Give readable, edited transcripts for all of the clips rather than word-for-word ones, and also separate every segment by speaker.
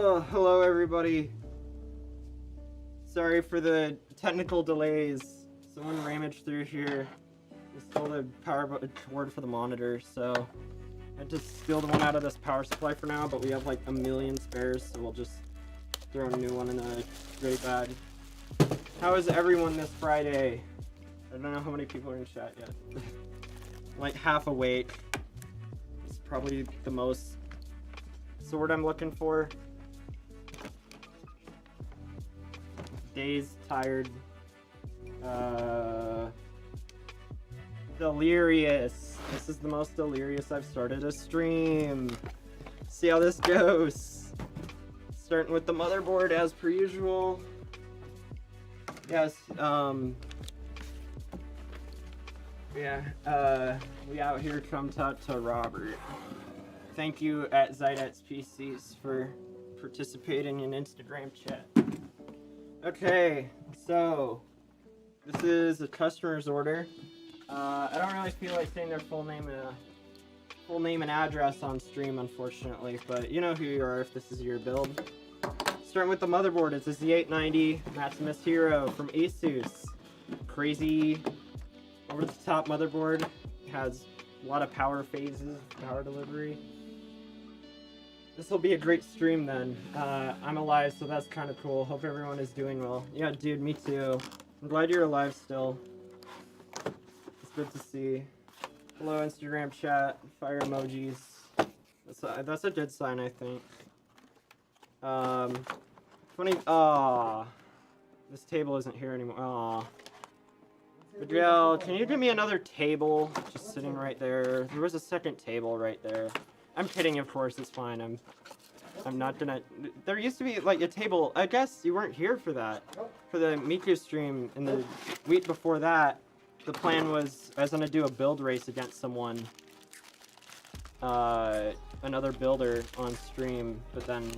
Speaker 1: Oh, hello everybody. Sorry for the technical delays. Someone ramaged through here. We stole the power cord for the monitor, so I had to steal the one out of this power supply for now, but we have like a million spares, so we'll just throw a new one in the goodie bag. How is everyone this Friday? I don't know how many people are in chat yet. Like half awake. It's probably the most sword I'm looking for. Dazed, tired, delirious. This is the most delirious I've started a stream. See how this goes. Starting with the motherboard as per usual. Yes, we out here trumped out to Robert. Thank you at Zydets PCs for participating in Instagram chat. Okay, so this is a customer's order. I don't really feel like saying their full name and address on stream, unfortunately, but you know who you are if this is your build. Starting with the motherboard, it's a Z890 Maximus Hero from Asus. Crazy, over-the-top motherboard. It has a lot of power phases, power delivery. This will be a great stream then. I'm alive, so that's kind of cool. Hope everyone is doing well. Yeah, dude, me too. I'm glad you're alive still. It's good to see. Hello, Instagram chat. Fire emojis. That's a good sign, I think. Funny. Aww. This table isn't here anymore. Aww. Adriel, can you give me another table? Just sitting right there. There was a second table right there. I'm kidding, of course, it's fine. I'm not gonna... There used to be, like, a table... I guess you weren't here for that. For the Miku stream in the week before that, the plan was I was gonna do a build race against someone. Another builder on stream, but then,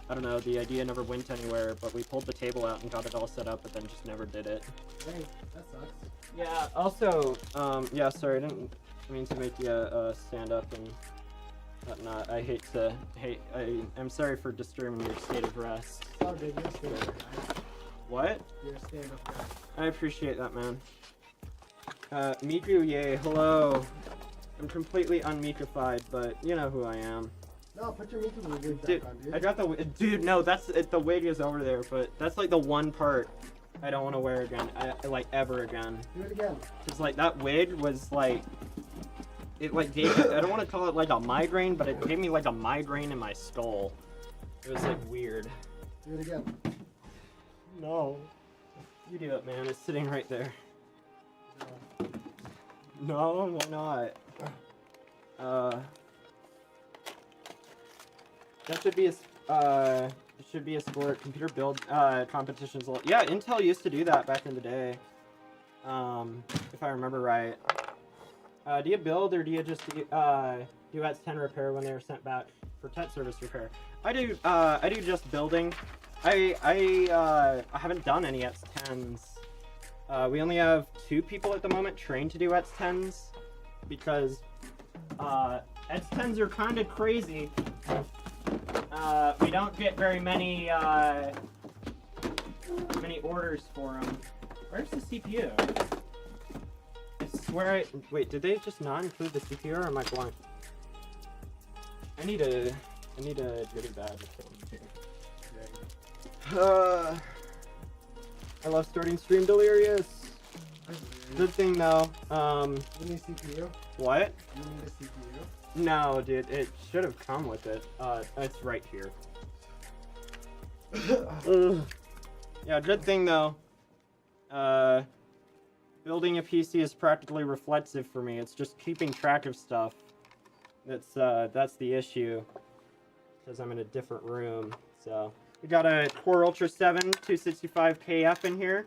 Speaker 1: I don't know, the idea never went anywhere, but we pulled the table out and got it all set up, but then just never did it.
Speaker 2: Hey, that sucks.
Speaker 1: Yeah, also, yeah, sorry, I didn't mean to make you stand up and... whatnot. I'm sorry for disturbing your state of rest.
Speaker 2: Oh, dude, you're a state of rest.
Speaker 1: What?
Speaker 2: You're a state of rest.
Speaker 1: I appreciate that, man. Miku, yay, hello. I'm completely unmikified, but you know who I am.
Speaker 2: No, put your Miku wig
Speaker 1: Dude,
Speaker 2: back on, dude.
Speaker 1: I got the dude. No, that's it. The wig is over there, but that's like the one part I don't want to wear again. Like ever again.
Speaker 2: Do it again.
Speaker 1: Cause like that wig was like. It like gave me, I don't want to call it like a migraine, but it gave me like a migraine in my skull. It was like weird.
Speaker 2: Do it again.
Speaker 1: No. You do it, man. It's sitting right there. No, why not? That should be a it should be a sport. Computer build competitions. Yeah, Intel used to do that back in the day. If I remember right. Do you build or do you just do ETS-10 repair when they were sent back for tech service repair? I do just building. I haven't done any ETS-10s. We only have 2 people at the moment trained to do ETS-10s because ETS-10s are kind of crazy. We don't get very many orders for them. Where's the CPU? Wait, did they just not include the CPU or am I blind? I need a goodie bag. I love starting stream delirious. Good thing though.
Speaker 2: You need CPU?
Speaker 1: What?
Speaker 2: You need a CPU?
Speaker 1: No, dude, it should have come with it. It's right here. Yeah, good thing though. Building a PC is practically reflexive for me. It's just keeping track of stuff. That's the issue. Because I'm in a different room. So we got a Core Ultra 7 265KF in here,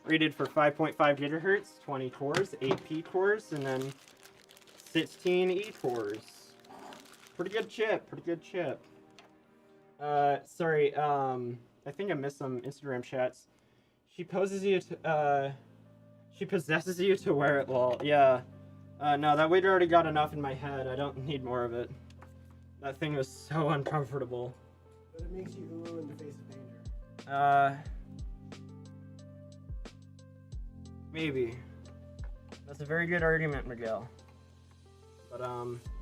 Speaker 1: rated for 5.5 gigahertz, 20 cores, 8 P cores, and then 16 E cores. Pretty good chip. Pretty good chip. Sorry. I think I missed some Instagram chats. She possesses you to wear it, lol. Yeah. No, that weight already got enough in my head. I don't need more of it. That thing was so uncomfortable.
Speaker 2: But it makes you ooh in the face of danger.
Speaker 1: Maybe. That's a very good argument, Miguel. But,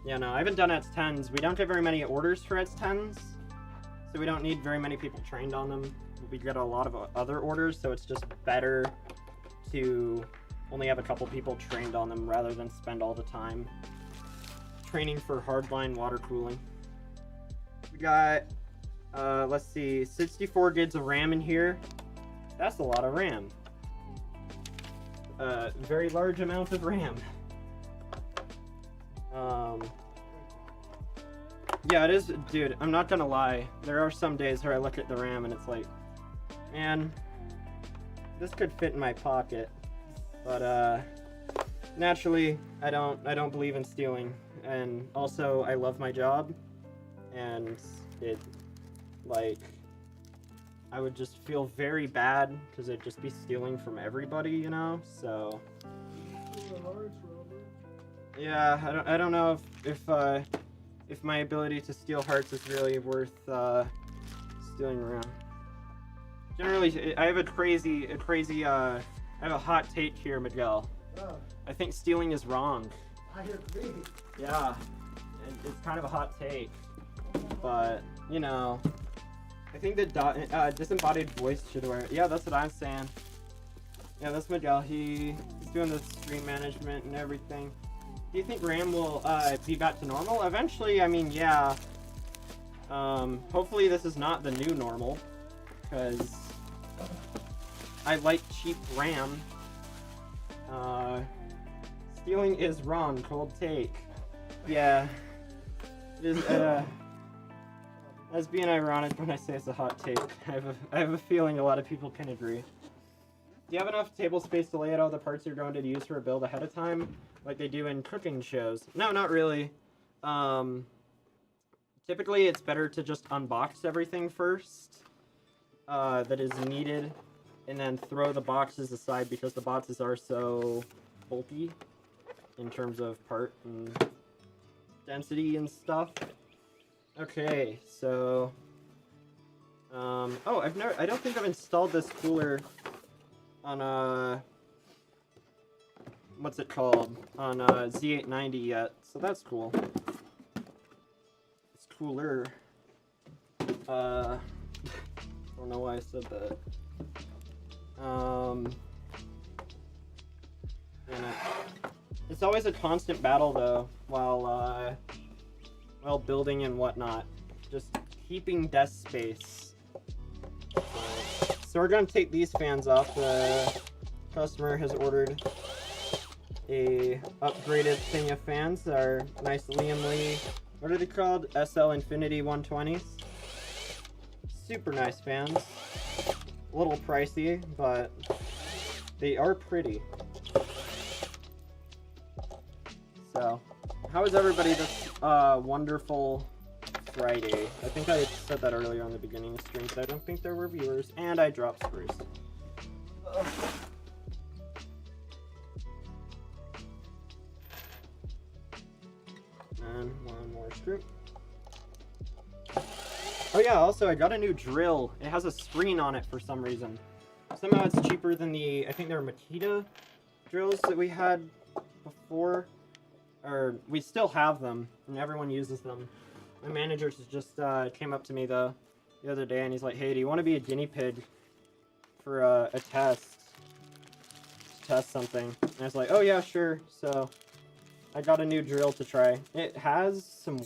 Speaker 1: yeah, no, I haven't done ETS-10s. We don't get very many orders for ETS-10s, so we don't need very many people trained on them. We get a lot of other orders, so it's just better to only have a couple people trained on them rather than spend all the time training for hardline water cooling. We got, let's see, 64 gigs of RAM in here. That's a lot of RAM. Very large amount of RAM. Yeah, it is, dude, I'm not gonna lie. There are some days where I look at the RAM and it's like, man, this could fit in my pocket. But, naturally, I don't believe in stealing. And also, I love my job. And it, like, I would just feel very bad because I'd just be stealing from everybody, you know? So, yeah, I don't know if my ability to steal hearts is really worth stealing around. Generally, I have I have a hot take here, Miguel.
Speaker 2: Oh,
Speaker 1: I think stealing is wrong.
Speaker 2: I agree.
Speaker 1: Yeah, it's kind of a hot take, but you know, I think the disembodied voice should wear it. Yeah, that's what I'm saying. Yeah, that's Miguel. He's doing the stream management and everything. Do you think RAM will be back to normal? Eventually, I mean, yeah. Hopefully this is not the new normal, because I like cheap RAM. Stealing is wrong, cold take. Yeah. It is, that's being ironic when I say it's a hot take. I have a feeling a lot of people can agree. Do you have enough table space to lay out all the parts you're going to use for a build ahead of time, like they do in cooking shows? No, not really. Typically, it's better to just unbox everything first that is needed, and then throw the boxes aside because the boxes are so bulky in terms of part and density and stuff. Okay, so oh, I don't think I've installed this cooler on what's it called, on Z890 yet, so that's cool. It's cooler. I don't know why I said that. And it's always a constant battle though, while building and whatnot. Just keeping desk space. So we're gonna take these fans off. The customer has ordered a upgraded thing of fans. Our nice Liam Lee, what are they called? SL Infinity 120s. Super nice fans. A little pricey, but they are pretty. So, how is everybody this wonderful Friday? I think I said that earlier on the beginning of stream, so I don't think there were viewers, and I dropped Spruce. And one more screw. Oh yeah, also I got a new drill. It has a screen on it for some reason. Somehow it's cheaper than the, I think they're Makita drills that we had before. Or, we still have them, and everyone uses them. My manager just came up to me the other day, and he's like, hey, do you want to be a guinea pig for a test? To test something. And I was like, oh yeah, sure. So, I got a new drill to try. It has some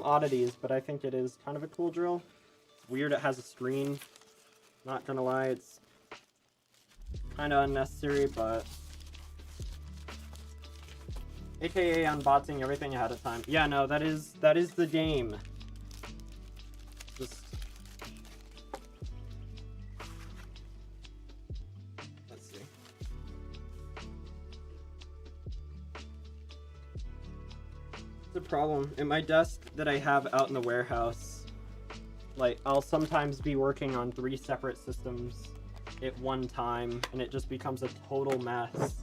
Speaker 1: oddities, but I think it is kind of a cool drill. It's weird it has a screen. Not gonna lie, it's kind of unnecessary, but... AKA unboxing everything ahead of time. Yeah, no, that is the game. Just... Let's see. It's a problem. In my desk that I have out in the warehouse, like, I'll sometimes be working on 3 separate systems at one time, and it just becomes a total mess.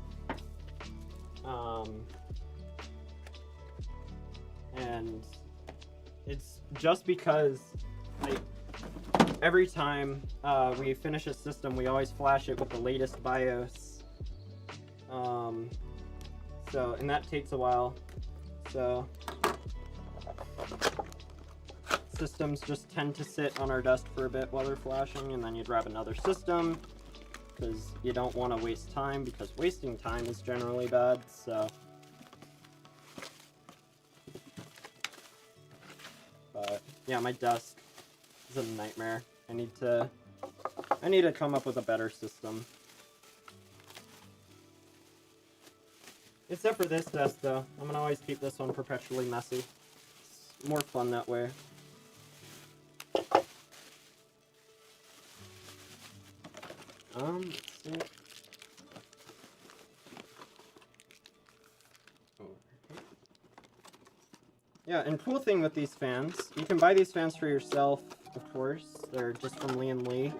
Speaker 1: And It's just because, like, every time we finish a system, we always flash it with the latest BIOS. And that takes a while. So systems just tend to sit on our desk for a bit while they're flashing, and then you grab another system because you don't want to waste time, because wasting time is generally bad. So but yeah, my desk is a nightmare. I need to come up with a better system. Except for this desk, though. I'm gonna always keep this one perpetually messy. It's more fun that way. Let's see. Yeah, and cool thing with these fans, you can buy these fans for yourself, of course. They're just from Lian Li.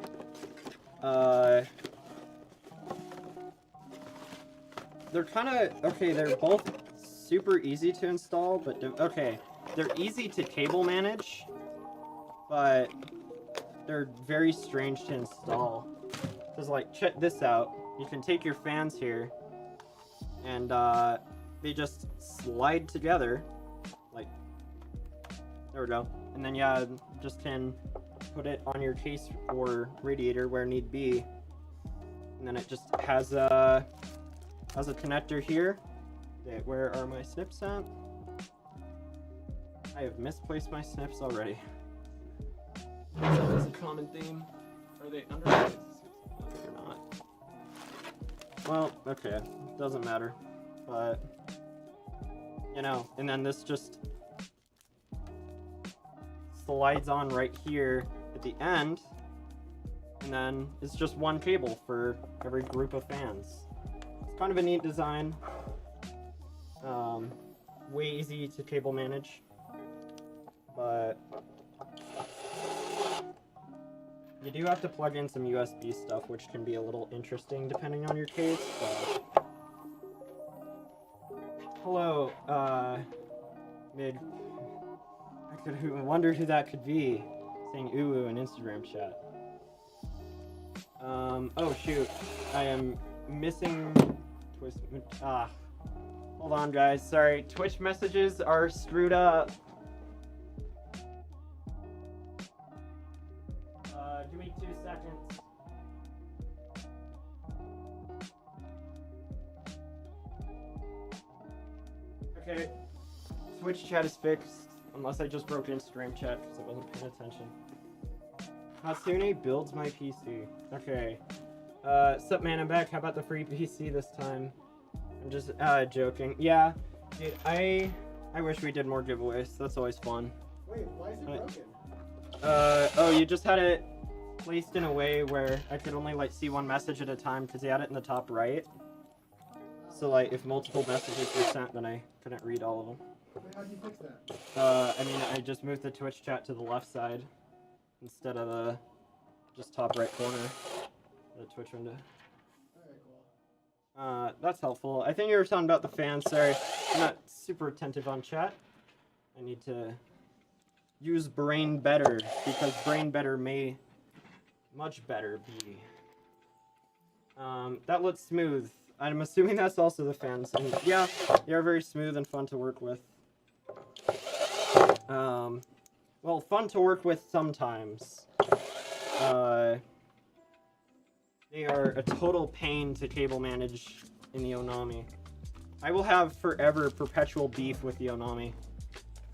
Speaker 1: They're kind of, okay, they're both super easy to install, but, okay, they're easy to cable manage, but they're very strange to install. Because, like, check this out. You can take your fans here, and, they just slide together, like, there we go. And then, yeah, just can put it on your case or radiator where need be. And then it just has a connector here. Okay, where are my snips at? I have misplaced my snips already. That's always a common theme. Are they under? No, they're not. Well, okay, doesn't matter. But, you know, and then this just slides on right here at the end, and then it's just one cable for every group of fans. It's kind of a neat design. Way easy to cable manage, but you do have to plug in some USB stuff, which can be a little interesting depending on your case. But hello, Mid. I wonder who that could be, saying ooh in Instagram chat. Oh shoot, I am missing Twitch. Hold on guys, sorry, Twitch messages are screwed up. Give me 2 seconds. Okay, Twitch chat is fixed. Unless I just broke Instagram chat because I wasn't paying attention. Hatsune builds my PC. Okay. Sup man, I'm back. How about the free PC this time? I'm just joking. Yeah, dude, I wish we did more giveaways. That's always fun.
Speaker 2: Wait, why is it broken?
Speaker 1: Oh, you just had it placed in a way where I could only like see one message at a time because they had it in the top right. So like if multiple messages were sent, then I couldn't read all of them.
Speaker 2: Wait, how do you fix that?
Speaker 1: I mean, I just moved the Twitch chat to the left side instead of the just top right corner of the Twitch window.
Speaker 2: Alright, cool.
Speaker 1: That's helpful. I think you were talking about the fans. Sorry, I'm not super attentive on chat. I need to use brain better because brain better may much better be. That looks smooth. I'm assuming that's also the fans. And yeah, they are very smooth and fun to work with. Well, fun to work with sometimes. They are a total pain to cable manage in the Onami. I will have forever perpetual beef with the Onami.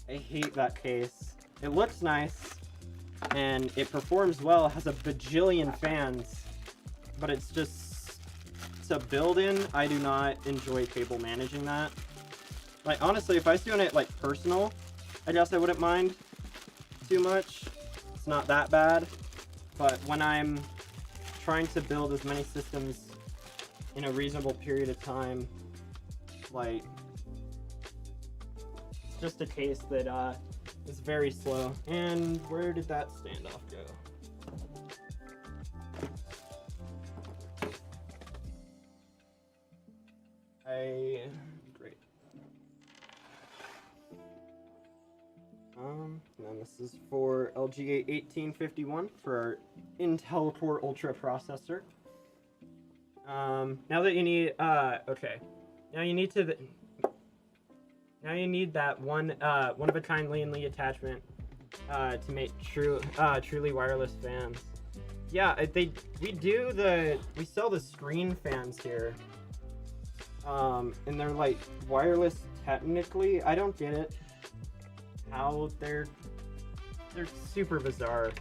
Speaker 1: I hate that case. It looks nice, and it performs well, has a bajillion fans, but it's just, to build in, I do not enjoy cable managing that. Like, honestly, if I was doing it, like, personal, I guess I wouldn't mind too much. It's not that bad. But when I'm trying to build as many systems in a reasonable period of time, like, it's just a case that is very slow. And where did that standoff go? Great. No. This is for LGA 1851 for our Intel Core Ultra processor. Now that you need, okay. Now you need that one of a kind Lian Li attachment to make truly wireless fans. Yeah, we sell the screen fans here. And they're like wireless technically. I don't get it. How they're super bizarre.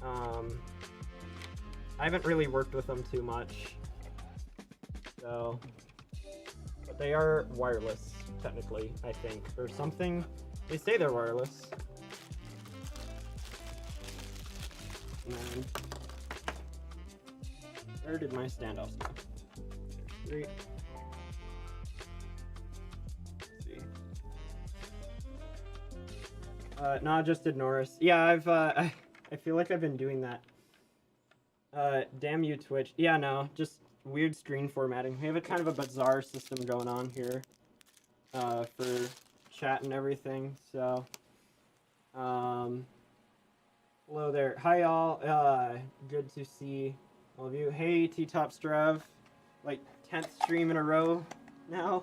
Speaker 1: I haven't really worked with them too much. So, but they are wireless technically, I think, or something. They say they're wireless. And where did my standoffs go? There's 3. Let's see. Nah, just ignore us. Yeah, I feel like I've been doing that. Damn you, Twitch. Yeah, no, just weird screen formatting. We have a kind of a bizarre system going on here, for chat and everything, so, hello there. Hi, y'all. Good to see all of you. Hey, T-Top Strav. Like, 10th stream in a row now.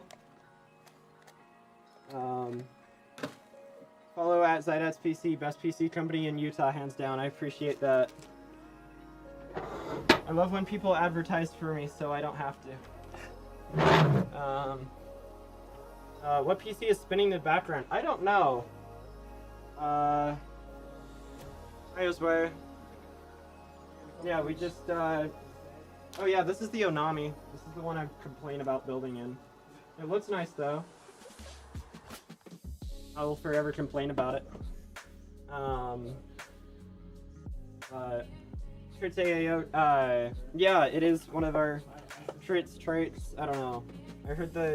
Speaker 1: Follow at Zydats PC, best PC company in Utah, hands down. I appreciate that. I love when people advertise for me, so I don't have to. What PC is spinning in the background? I don't know. I was where. Yeah, we just, oh yeah, this is the Onami. This is the one I complain about building in. It looks nice, though. I will forever complain about it. Traits AAO, yeah, it is one of our traits. I don't know.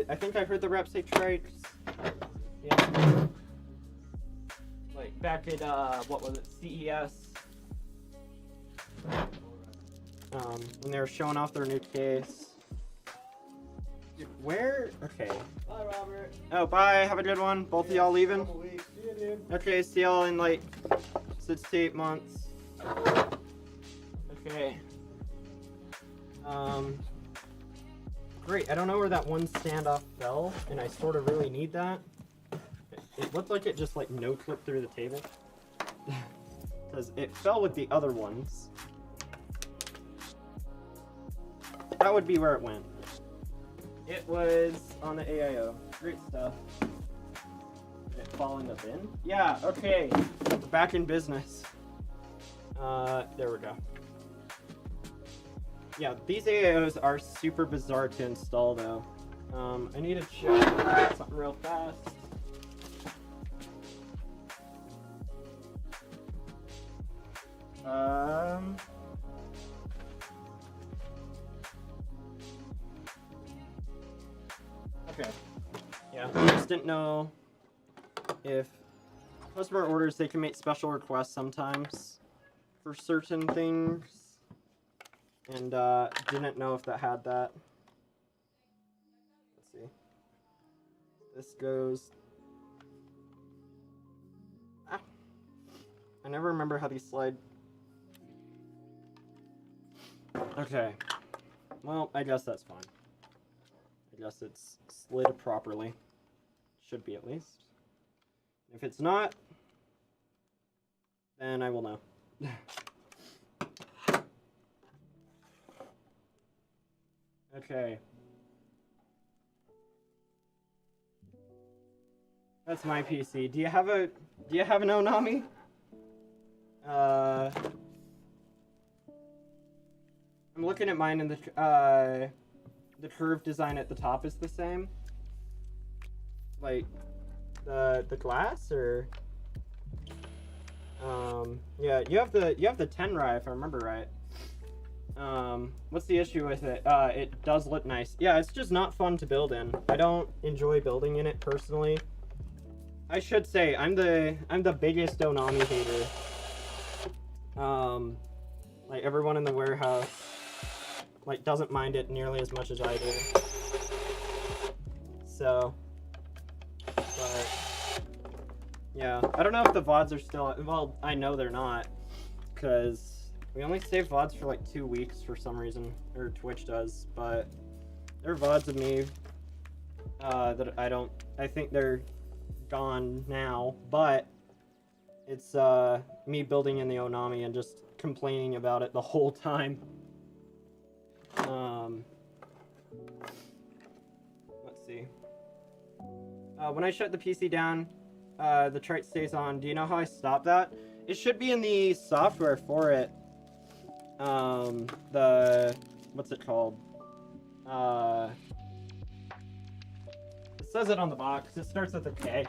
Speaker 1: I think I heard the rep say traits. Yeah. Like back at, what was it, CES. When they were showing off their new case. Dude, where? Okay.
Speaker 2: Bye, Robert.
Speaker 1: Oh, bye. Have a good one. Both of y'all leaving?
Speaker 2: See you, dude.
Speaker 1: Okay, see y'all in like 6 to 8 months. Okay. Great. I don't know where that one standoff fell, and I sort of really need that. It looked like it just like no-clipped through the table. Because it fell with the other ones. That would be where it went. It was on the AIO. Great stuff. Did it fall in the bin? Yeah, okay. We're back in business. There we go. Yeah, these AIOs are super bizarre to install though. I need to check something real fast. Okay. Yeah, I just didn't know if customer orders, they can make special requests sometimes for certain things. And didn't know if that had that. Let's see. This goes. Ah. I never remember how these slide. Okay. Well, I guess that's fine. I guess it's slid properly. Should be at least. If it's not, then I will know. Okay. That's my PC. Do you have an Onami? I'm looking at mine and the curved design at the top is the same. Like the glass, or yeah, you have the Tenrai if I remember right. What's the issue with it? It does look nice. Yeah, it's just not fun to build in. I don't enjoy building in it personally. I should say I'm the biggest Onami hater. Like everyone in the warehouse like doesn't mind it nearly as much as I do. So, but Yeah, I don't know if the VODs are still. Well, I know they're not, because we only save VODs for like 2 weeks for some reason, or Twitch does. But there are VODs of me that I don't. I think they're gone now, but it's me building in the Onami and just complaining about it the whole time. Let's see. When I shut the PC down, the trite stays on. Do you know how I stop that? It should be in the software for it. What's it called? It says it on the box. It starts with a K.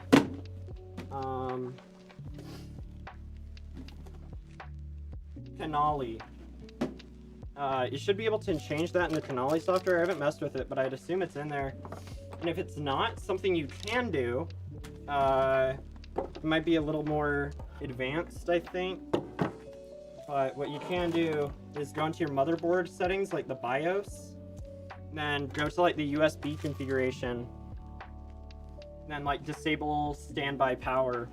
Speaker 1: Canali. You should be able to change that in the Canali software. I haven't messed with it, but I'd assume it's in there. And if it's not, something you can do, it might be a little more advanced, I think. But what you can do is go into your motherboard settings, like the BIOS, and then go to like the USB configuration, and then like disable standby power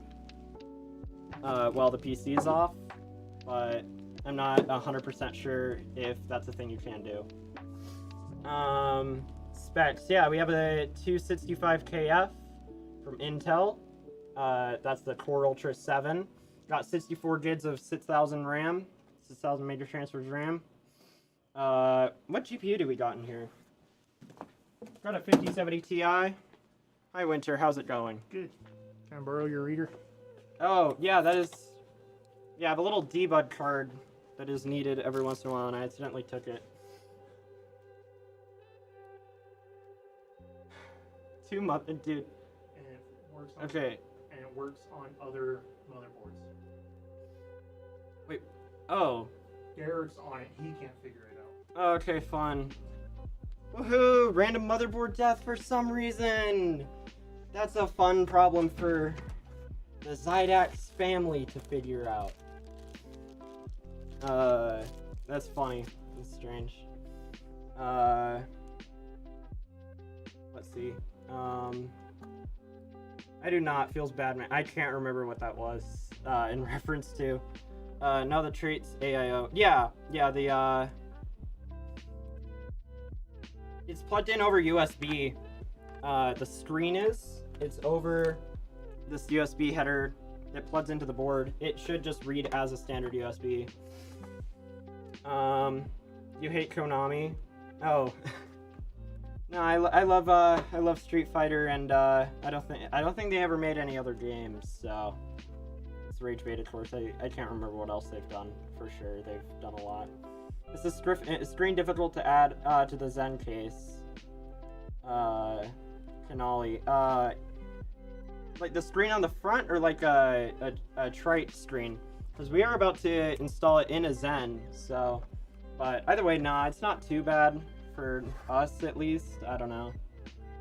Speaker 1: while the PC is off. But I'm not 100% sure if that's a thing you can do. Specs, yeah, we have a 265KF from Intel. That's the Core Ultra 7. Got 64 gigs of 6,000 RAM, 6,000 major transfers RAM. What GPU do we got in here? Got a 5070 Ti. Hi, Winter, how's it going?
Speaker 3: Good. Can I borrow your reader?
Speaker 1: Oh, yeah, that is... Yeah, I have a little debug card that is needed every once in a while, and I accidentally took it. 2 months, dude.
Speaker 3: And it works on,
Speaker 1: Okay.
Speaker 3: And it works on other motherboards.
Speaker 1: Wait. Oh.
Speaker 3: Derek's on it. He can't figure it out.
Speaker 1: Okay, fun. Woohoo! Random motherboard death for some reason! That's a fun problem for the Zydax family to figure out. That's funny. That's strange. Let's see. I do not. Feels bad, man. I can't remember what that was, in reference to. No, the traits AIO. Yeah, the, it's plugged in over USB. The screen is. It's over this USB header that plugs into the board. It should just read as a standard USB. You hate Konami? Oh. No, I love Street Fighter, and I don't think they ever made any other games. So it's Rage Bait, of course. I can't remember what else they've done. For sure, they've done a lot. Is this screen difficult to add to the Zen case? Canali. Like the screen on the front, or like a trite screen? Because we are about to install it in a Zen. So, but either way, nah, it's not too bad. For us, at least. I don't know.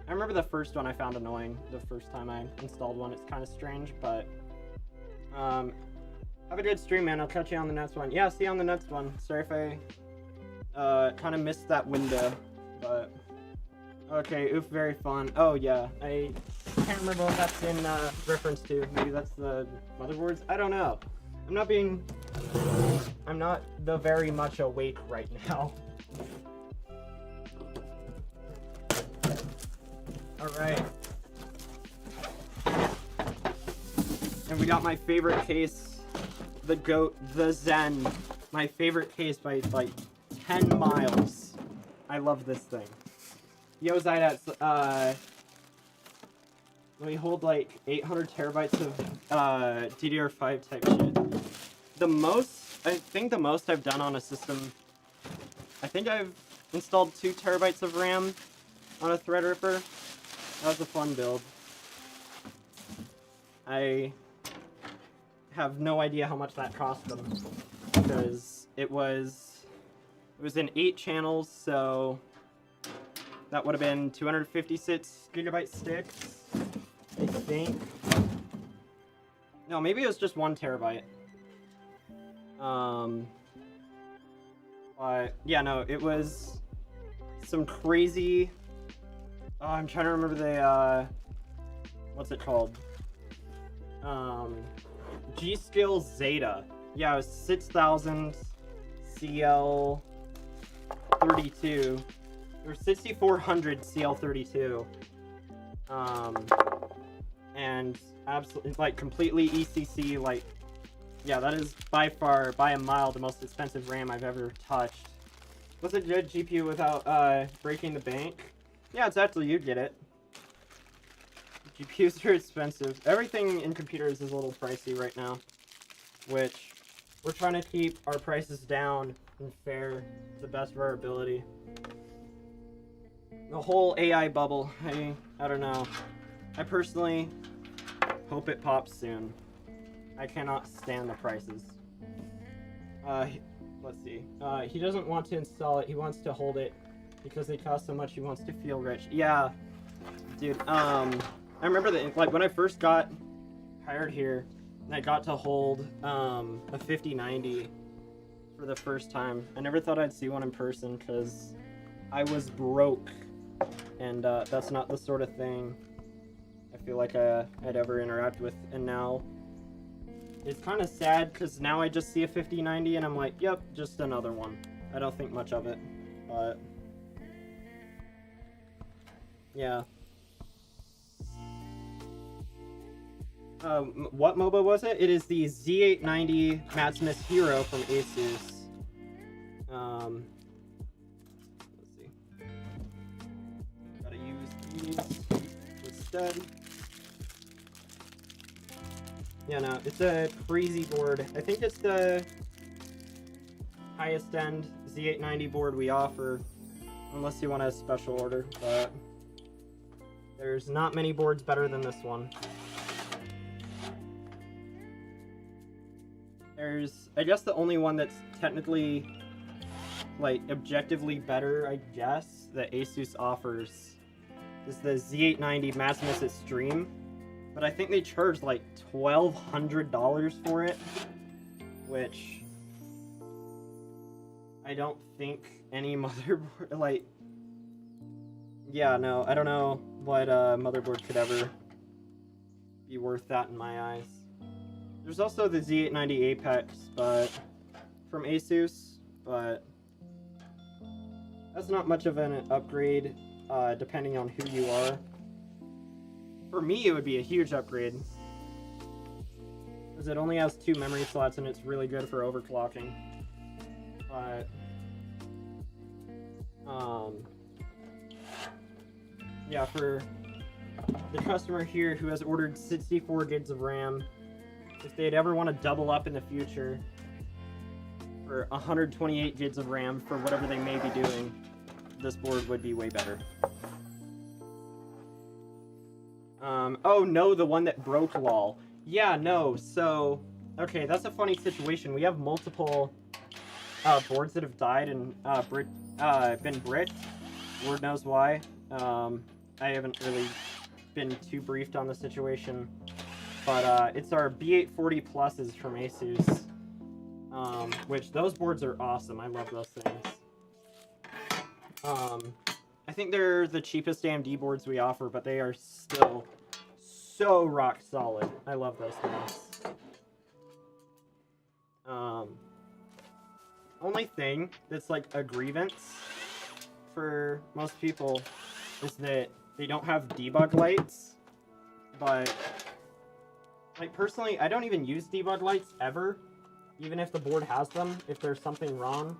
Speaker 1: I remember the first one I found annoying the first time I installed one. It's kind of strange, but have a good stream, man. I'll catch you on the next one. Yeah, see you on the next one. Sorry if I kind of missed that window, but okay. Oof, very fun. Oh yeah, I can't remember what that's in reference to. Maybe that's the motherboards. I don't know. I'm not the very much awake right now. Alright. And we got my favorite case, the GOAT, the Zen. My favorite case by like 10 miles. I love this thing. Yo, Zydax, we hold like 800 terabytes of DDR5 type shit. I think the most I've done on a system, I think I've installed 2 terabytes of RAM on a Threadripper. That was a fun build. I have no idea how much that cost them, because it was in 8 channels, so that would have been 256 gigabyte sticks, I think. No, maybe it was just 1 terabyte. But yeah, no, it was some crazy. Oh, I'm trying to remember the, what's it called? G-Skill Zeta. Yeah, it was 6000 CL32. Or 6400 CL32. And absolutely, like, completely ECC, like, yeah, that is by far, by a mile, the most expensive RAM I've ever touched. Was it a good GPU without breaking the bank? Yeah, it's actually, you get it. GPUs are expensive. Everything in computers is a little pricey right now, which we're trying to keep our prices down and fair to the best of our ability. The whole AI bubble, I don't know. I personally hope it pops soon. I cannot stand the prices. Let's see. He doesn't want to install it. He wants to hold it because they cost so much. He wants to feel rich. Yeah, dude. I remember that, like, when I first got hired here, and I got to hold a 5090 for the first time. I never thought I'd see one in person because I was broke, and that's not the sort of thing I feel like I'd ever interact with. And now it's kind of sad because now I just see a 5090 and I'm like, yep, just another one. I don't think much of it, but yeah. What MOBA was it? It is the Z890 Maximus Hero from Asus. Let's see. Gotta use these instead. Yeah, no, it's a crazy board. I think it's the highest end Z890 board we offer, unless you want a special order, but there's not many boards better than this one. There's, I guess, the only one that's technically, like, objectively better, I guess, that Asus offers is the Z890 Maximus Extreme. But I think they charge like $1,200 for it, which I don't think any motherboard, like, yeah, no, I don't know what motherboard could ever be worth that in my eyes. There's also the Z890 Apex, but from Asus, but that's not much of an upgrade, depending on who you are. For me, it would be a huge upgrade, because it only has 2 memory slots and it's really good for overclocking. But yeah, for the customer here who has ordered 64 gigs of RAM, if they'd ever want to double up in the future for 128 gigs of RAM for whatever they may be doing, this board would be way better. Oh no, the one that broke, lol. Yeah, no, so, okay, that's a funny situation. We have multiple boards that have died and been bricked. Lord knows why. I haven't really been too briefed on the situation. But it's our B840 Pluses from Asus. Which, those boards are awesome. I love those things. I think they're the cheapest AMD boards we offer, but they are still so rock solid. I love those things. Only thing that's like a grievance for most people is that they don't have debug lights. But, like, personally, I don't even use debug lights ever, even if the board has them, if there's something wrong,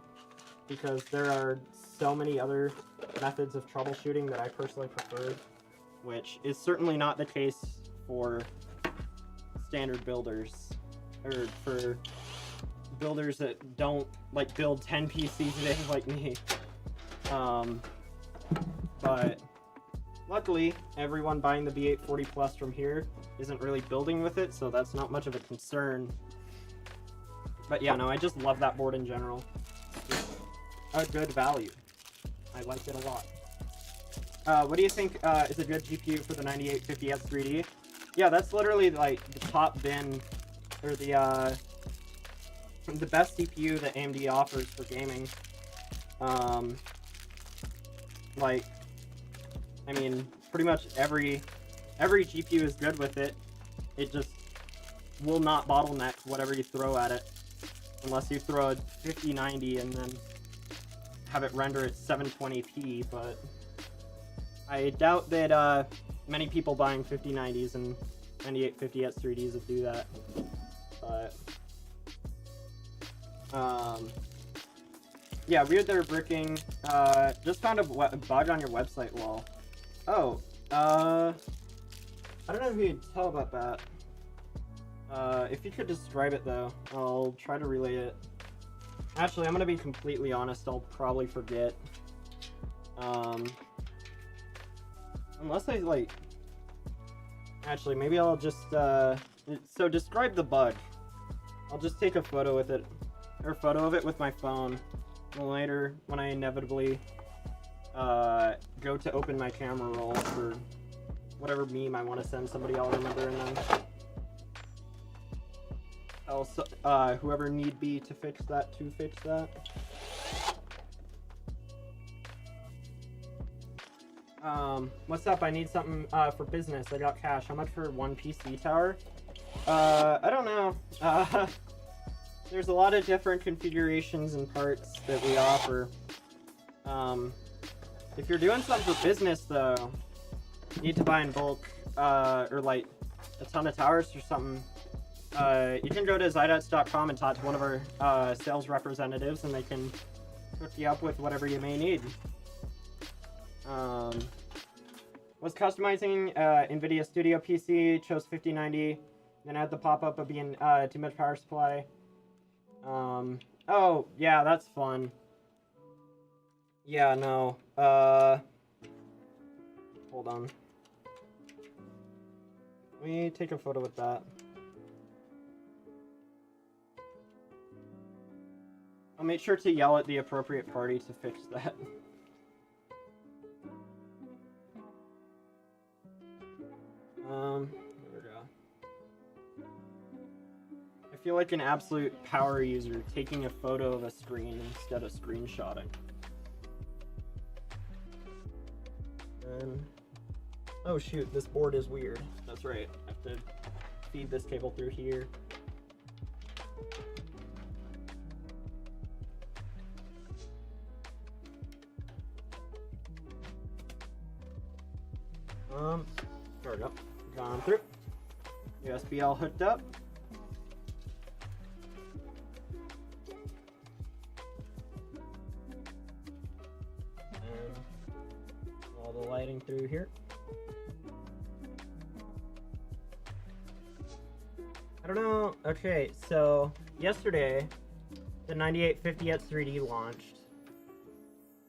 Speaker 1: because there are so many other methods of troubleshooting that I personally prefer, which is certainly not the case for standard builders, or for builders that don't, like, build 10 PCs a day like me. But luckily, everyone buying the B840 Plus from here isn't really building with it, so that's not much of a concern. But yeah, no, I just love that board in general. It's a good value. I like it a lot. What do you think is a good GPU for the 9850S 3D? Yeah, that's literally like the top bin, or the best CPU that AMD offers for gaming. Like, I mean, pretty much every GPU is good with it. It just will not bottleneck whatever you throw at it, unless you throw a 5090 and then have it render at 720p. But I doubt that many people buying 5090s and 9850S3Ds would do that. But yeah, weird they're bricking. Just found a bug on your website wall. Oh, I don't know if you can tell about that. If you could describe it though, I'll try to relay it. Actually, I'm gonna be completely honest, I'll probably forget. Unless I like... Actually, maybe I'll just, so describe the bug. I'll just take a photo with it, or photo of it with my phone. And later, when I inevitably, go to open my camera roll for whatever meme I want to send somebody, I'll remember, and then also, whoever need be to fix that, what's up? I need something, for business. I got cash. How much for one PC tower? I don't know. There's a lot of different configurations and parts that we offer. If you're doing something for business, though, you need to buy in bulk, or like a ton of towers or something. You can go to Zyduts.com and talk to one of our sales representatives, and they can hook you up with whatever you may need. Was customizing NVIDIA Studio PC, chose 5090, then had the pop-up of being too much power supply. Oh, yeah, that's fun. Yeah, no, hold on. Let me take a photo with that. I'll make sure to yell at the appropriate party to fix that. There we go. I feel like an absolute power user taking a photo of a screen instead of screenshotting. And... oh shoot, this board is weird. That's right, I have to feed this cable through here. There we go. Gone through. USB all hooked up. And all the lighting through here. I don't know. Okay, so yesterday the 9850S3D launched.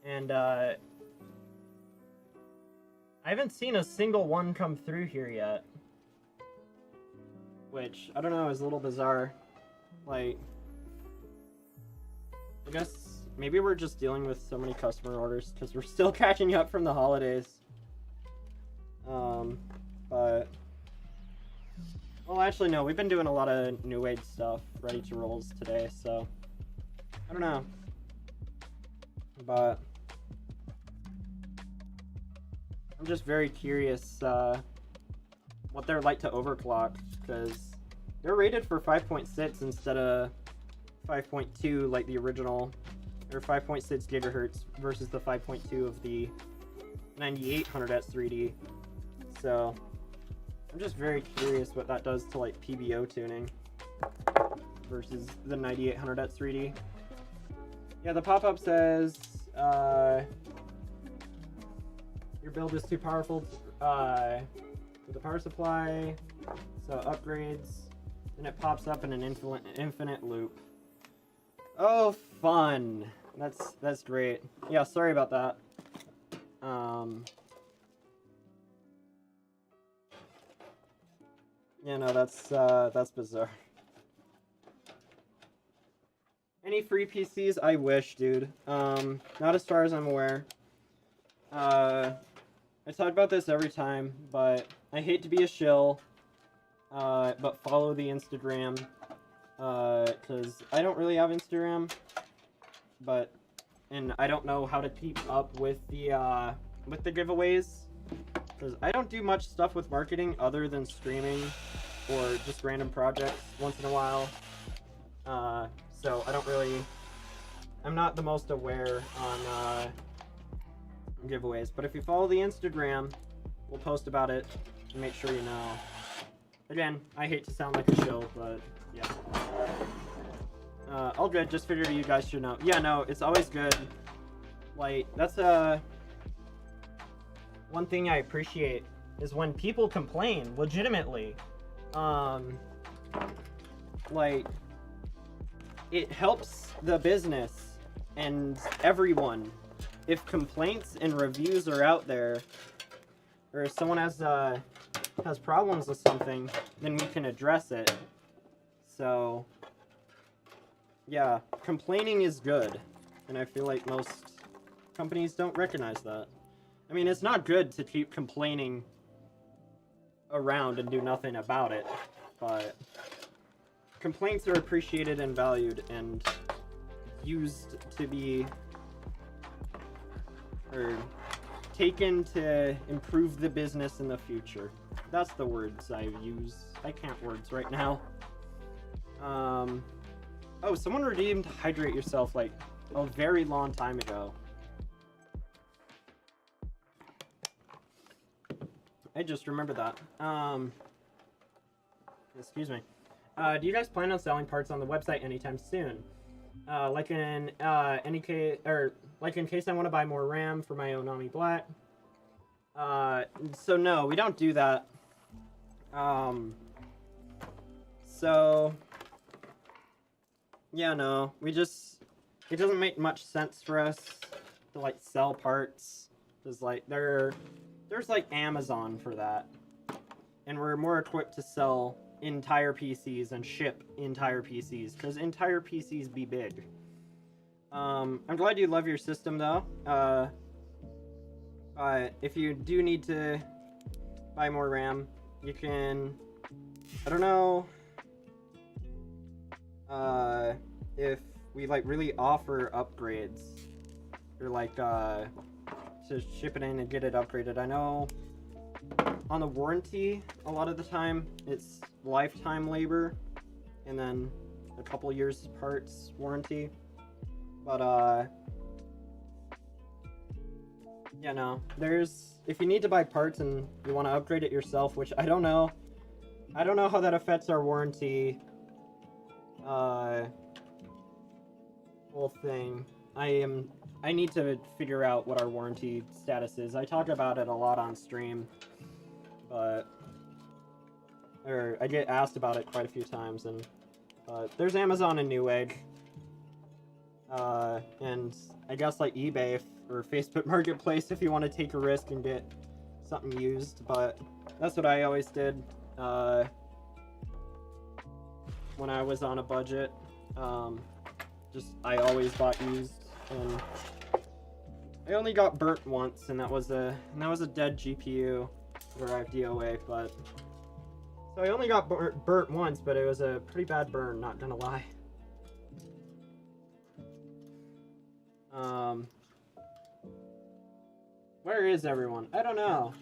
Speaker 1: And I haven't seen a single one come through here yet. Which, I don't know, is a little bizarre. Like, I guess maybe we're just dealing with so many customer orders because we're still catching up from the holidays. But... well, actually, no, we've been doing a lot of New Age stuff, ready to rolls today, so... I don't know. But... I'm just very curious what they're like to overclock, because they're rated for 5.6 instead of 5.2 like the original, or 5.6 gigahertz versus the 5.2 of the 9800S3D. So I'm just very curious what that does to like PBO tuning versus the 9800S3D. Yeah, the pop-up says your build is too powerful for the power supply, so upgrades, and it pops up in an infinite loop. Oh, fun! That's great. Yeah, sorry about that. Yeah, no, that's bizarre. Any free PCs? I wish, dude. Not as far as I'm aware. I talk about this every time, but I hate to be a shill, but follow the Instagram, because I don't really have Instagram, and I don't know how to keep up with the giveaways, because I don't do much stuff with marketing other than streaming or just random projects once in a while. So I'm not the most aware on giveaways, but if you follow the Instagram, we'll post about it and make sure you know. Again, I hate to sound like a shill, but yeah. All good, just figured you guys should know. Yeah, no, it's always good. Like, that's one thing I appreciate is when people complain legitimately. Like, it helps the business and everyone. If complaints and reviews are out there, or if someone has problems with something, then we can address it. So, yeah, complaining is good, and I feel like most companies don't recognize that. I mean, it's not good to keep complaining around and do nothing about it, but complaints are appreciated and valued and used to be, or taken to improve the business in the future. That's the words I use. I can't words right now. Oh, someone redeemed Hydrate Yourself like a very long time ago. I just remembered that. Excuse me. Do you guys plan on selling parts on the website anytime soon? Like in case I want to buy more RAM for my Onami Black. So no, we don't do that. So yeah, no, it doesn't make much sense for us to like sell parts. Cause like there's like Amazon for that, and we're more equipped to sell entire PCs and ship entire PCs, because entire PCs be big. I'm glad you love your system though. If you do need to buy more RAM, you can, I don't know if we like really offer upgrades, or like to ship it in and get it upgraded. I know on the warranty, a lot of the time it's lifetime labor and then a couple years parts warranty, but yeah, no, if you need to buy parts and you want to upgrade it yourself, which I don't know how that affects our warranty whole thing. I need to figure out what our warranty status is. I talk about it a lot on stream, or I get asked about it quite a few times, and there's Amazon and Newegg, and I guess like eBay or Facebook Marketplace if you want to take a risk and get something used, but that's what I always did when I was on a budget. I always bought used, and I only got burnt once, and that was a dead GPU derived DOA, but so I only got burnt once, but it was a pretty bad burn, not gonna lie. Where is everyone? I don't know.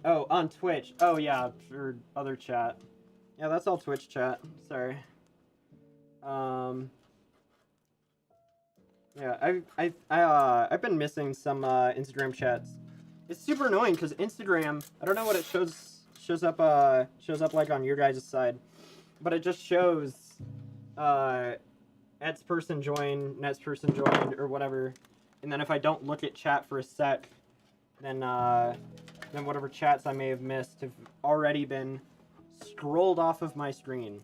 Speaker 1: On Twitch. Oh yeah, for other chat. Yeah, that's all Twitch chat. Sorry. Yeah, I've been missing some Instagram chats. It's super annoying because Instagram, I don't know what it shows up like on your guys' side, but it just shows X person joined, next person joined, or whatever. And then if I don't look at chat for a sec, then whatever chats I may have missed have already been scrolled off of my screen.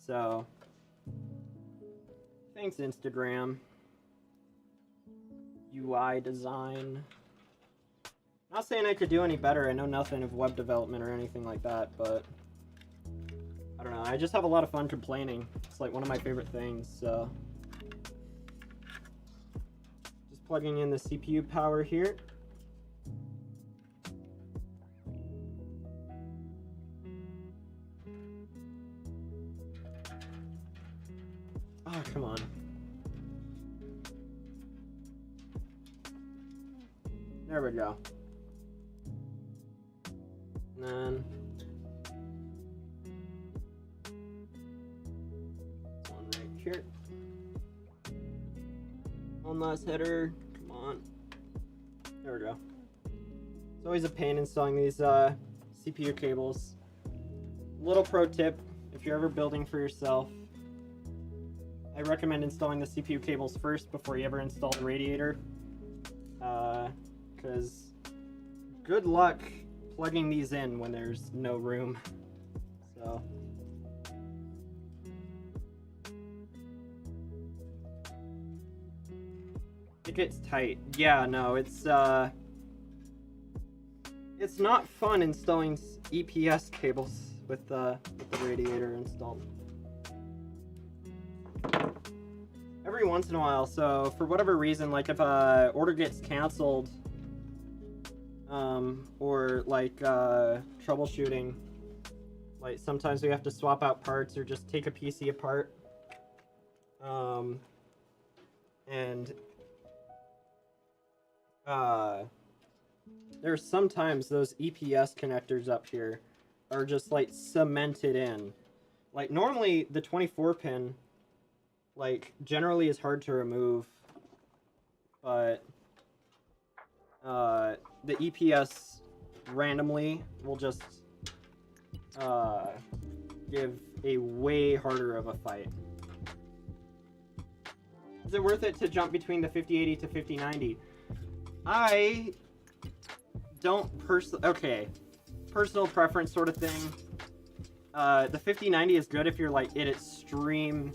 Speaker 1: So thanks, Instagram. UI design. Not saying I could do any better. I know nothing of web development or anything like that, but I don't know. I just have a lot of fun complaining. It's like one of my favorite things, so. Just plugging in the CPU power here. Oh, come on. There we go. And then here. One last header. Come on. There we go. It's always a pain installing these CPU cables. Little pro tip, if you're ever building for yourself, I recommend installing the CPU cables first before you ever install the radiator. Because good luck plugging these in when there's no room. So it gets tight. Yeah, no, it's not fun installing EPS cables with the radiator installed. Every once in a while, so for whatever reason, like if a order gets canceled, or like troubleshooting, like sometimes we have to swap out parts or just take a PC apart, and there's sometimes those EPS connectors up here are just like cemented in. Like normally the 24 pin like generally is hard to remove, but the EPS randomly will just give a way harder of a fight. Is it worth it to jump between the 5080 to 5090? I don't okay, personal preference sort of thing. The 5090 is good if you're like at extreme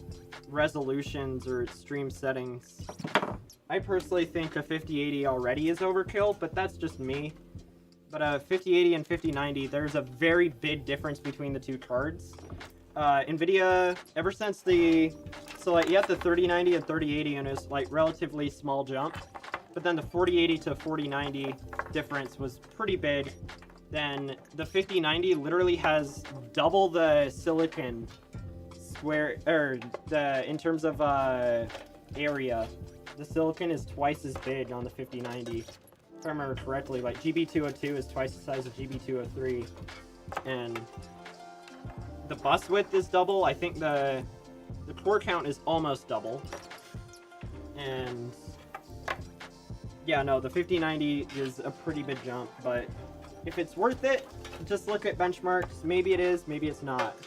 Speaker 1: resolutions or extreme settings. I personally think a 5080 already is overkill, but that's just me. But a 5080 and 5090, there's a very big difference between the two cards. NVIDIA, ever since so like you have the 3090 and 3080 and it's like relatively small jump, but then the 4080 to 4090 difference was pretty big. Then the 5090 literally has double the silicon square, or in terms of area. The silicon is twice as big on the 5090. If I remember correctly, like GB202 is twice the size of GB203, and the bus width is double. I think the core count is almost double, and yeah, no, the 5090 is a pretty big jump, but if it's worth it, just look at benchmarks. Maybe it is, maybe it's not.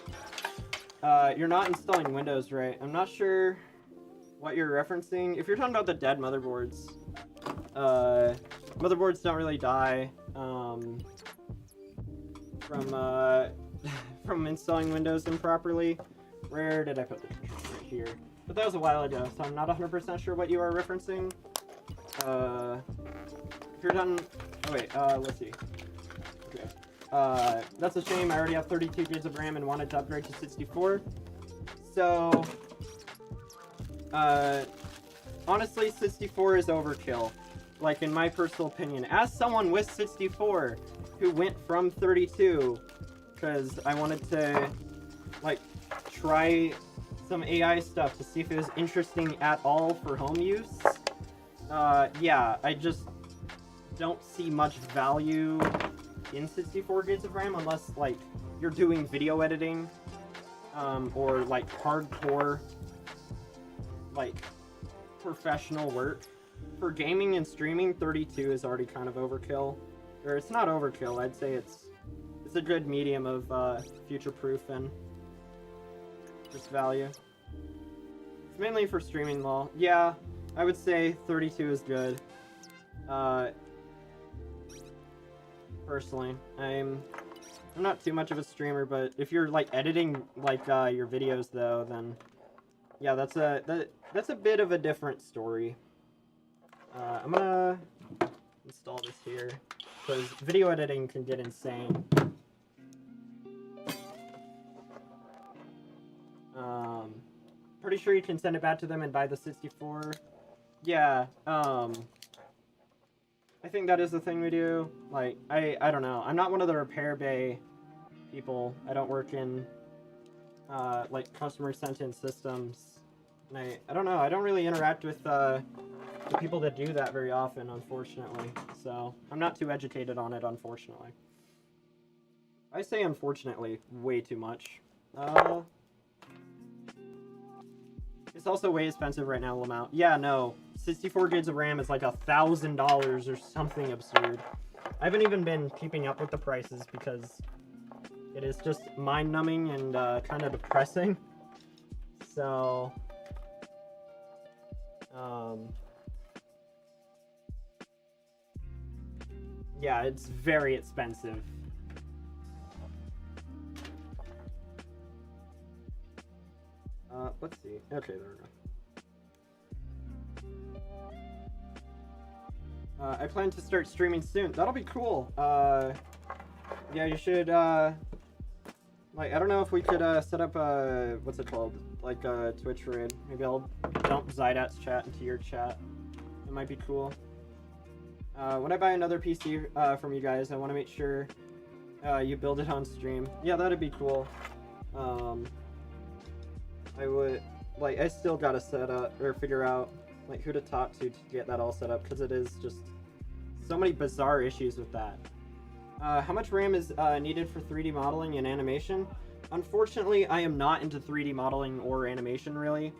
Speaker 1: You're not installing Windows, right? I'm not sure what you're referencing. If you're talking about the dead motherboards, motherboards don't really die from installing Windows improperly. Where did I put the controller? Right here. But that was a while ago, so I'm not 100% sure what you are referencing. If you're done... Oh wait, let's see. Okay. That's a shame. I already have 32 gigs of RAM and wanted to upgrade to 64. So... honestly, 64 is overkill. Like, in my personal opinion. As someone with 64 who went from 32, because I wanted to, like, try some AI stuff to see if it was interesting at all for home use. Yeah, I just don't see much value in 64 gigs of RAM unless, like, you're doing video editing, or, like, hardcore, like, professional work. For gaming and streaming, 32 is already kind of overkill. Or it's not overkill, I'd say it's a good medium of future-proof and just value. It's mainly for streaming though. Yeah, I would say 32 is good. Personally, I'm not too much of a streamer, but if you're like editing like your videos though, then yeah, that's a bit of a different story. I'm gonna install this here because video editing can get insane. Pretty sure you can send it back to them and buy the 64. Yeah, I think that is the thing we do. Like, I don't know. I'm not one of the repair bay people. I don't work in, like, customer sent-in systems. And I don't know. I don't really interact with, the people that do that very often, unfortunately. So, I'm not too educated on it, unfortunately. I say unfortunately way too much. It's also way expensive right now, Lamau. Yeah, no. 64 gigs of RAM is like $1,000 or something absurd. I haven't even been keeping up with the prices because it is just mind-numbing and kind of depressing. So, yeah, it's very expensive. Let's see. Okay, there we go. I plan to start streaming soon. That'll be cool. Yeah, you should, like, I don't know if we could, set up a, what's it called? Like a Twitch raid. Maybe I'll dump Zydat's chat into your chat. It might be cool. When I buy another PC, from you guys, I want to make sure, you build it on stream. Yeah, that'd be cool. I would, like, I still gotta set up, or figure out, like, who to talk to get that all set up, because it is just so many bizarre issues with that. How much RAM is needed for 3D modeling and animation? Unfortunately, I am not into 3D modeling or animation, really.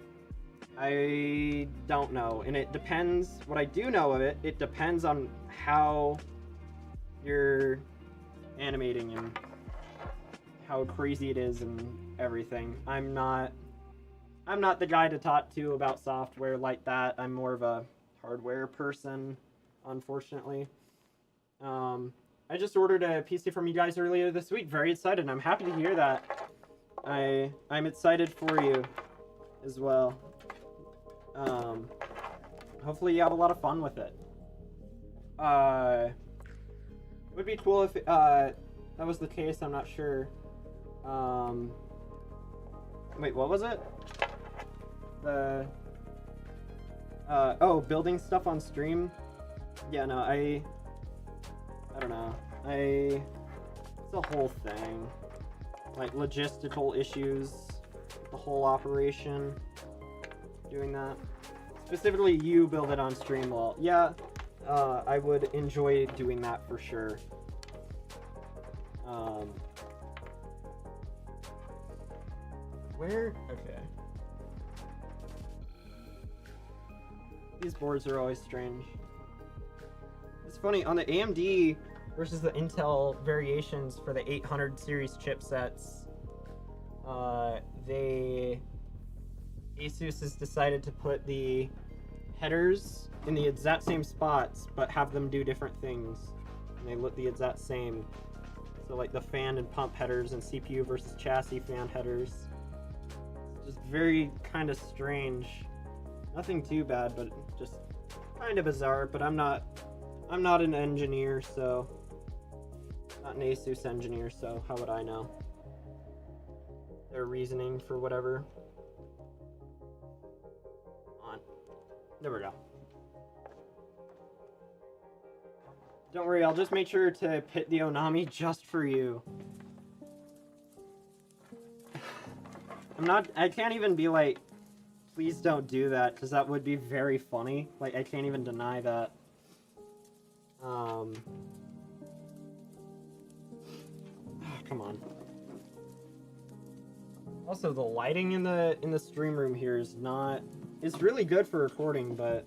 Speaker 1: I don't know, and it depends. What I do know of it, it depends on how you're animating and how crazy it is and everything. I'm not the guy to talk to about software like that. I'm more of a hardware person, unfortunately. I just ordered a PC from you guys earlier this week. Very excited. I'm happy to hear that. I'm excited for you as well. Hopefully you have a lot of fun with it. It would be cool if that was the case. I'm not sure. Wait, what was it? Oh, building stuff on stream? Yeah, no, I don't know. It's a whole thing. Like, logistical issues, the whole operation, doing that. Specifically, you build it on stream, well, yeah, I would enjoy doing that for sure. Where? Okay. These boards are always strange. It's funny, on the AMD versus the Intel variations for the 800 series chipsets, Asus has decided to put the headers in the exact same spots, but have them do different things. And they look the exact same. So like the fan and pump headers and CPU versus chassis fan headers. It's just very kind of strange. Nothing too bad, but just kind of bizarre. But I'm not an engineer, so not an Asus engineer, so how would I know their reasoning for whatever? There we go. Don't worry, I'll just make sure to pit the Onami just for you. I can't even be like, please don't do that, because that would be very funny. Like, I can't even deny that. Come on. Also, the lighting in the stream room here is not... It's really good for recording, but...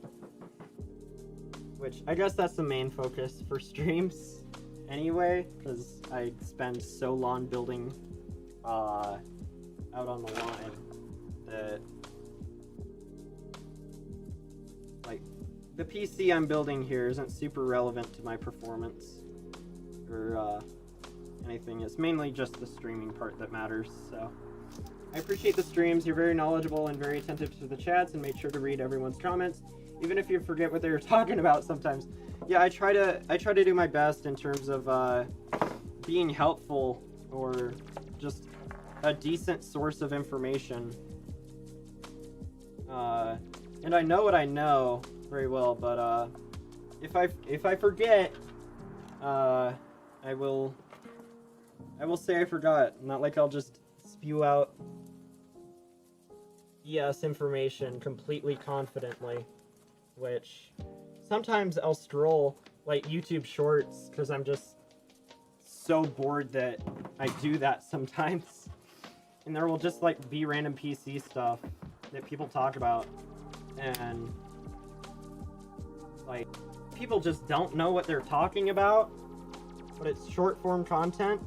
Speaker 1: Which, I guess that's the main focus for streams anyway, because I spend so long building out on the line that... Like, the PC I'm building here isn't super relevant to my performance or anything. It's mainly just the streaming part that matters, so... I appreciate the streams. You're very knowledgeable and very attentive to the chats and made sure to read everyone's comments, even if you forget what they were talking about sometimes. Yeah, I try to do my best in terms of being helpful or just a decent source of information. And I know what I know very well, but if I forget, I will say I forgot. Not like I'll just spew out ES information completely confidently, which sometimes I'll scroll like YouTube shorts because I'm just so bored that I do that sometimes, and there will just like be random PC stuff that people talk about, and like people just don't know what they're talking about, but it's short form content,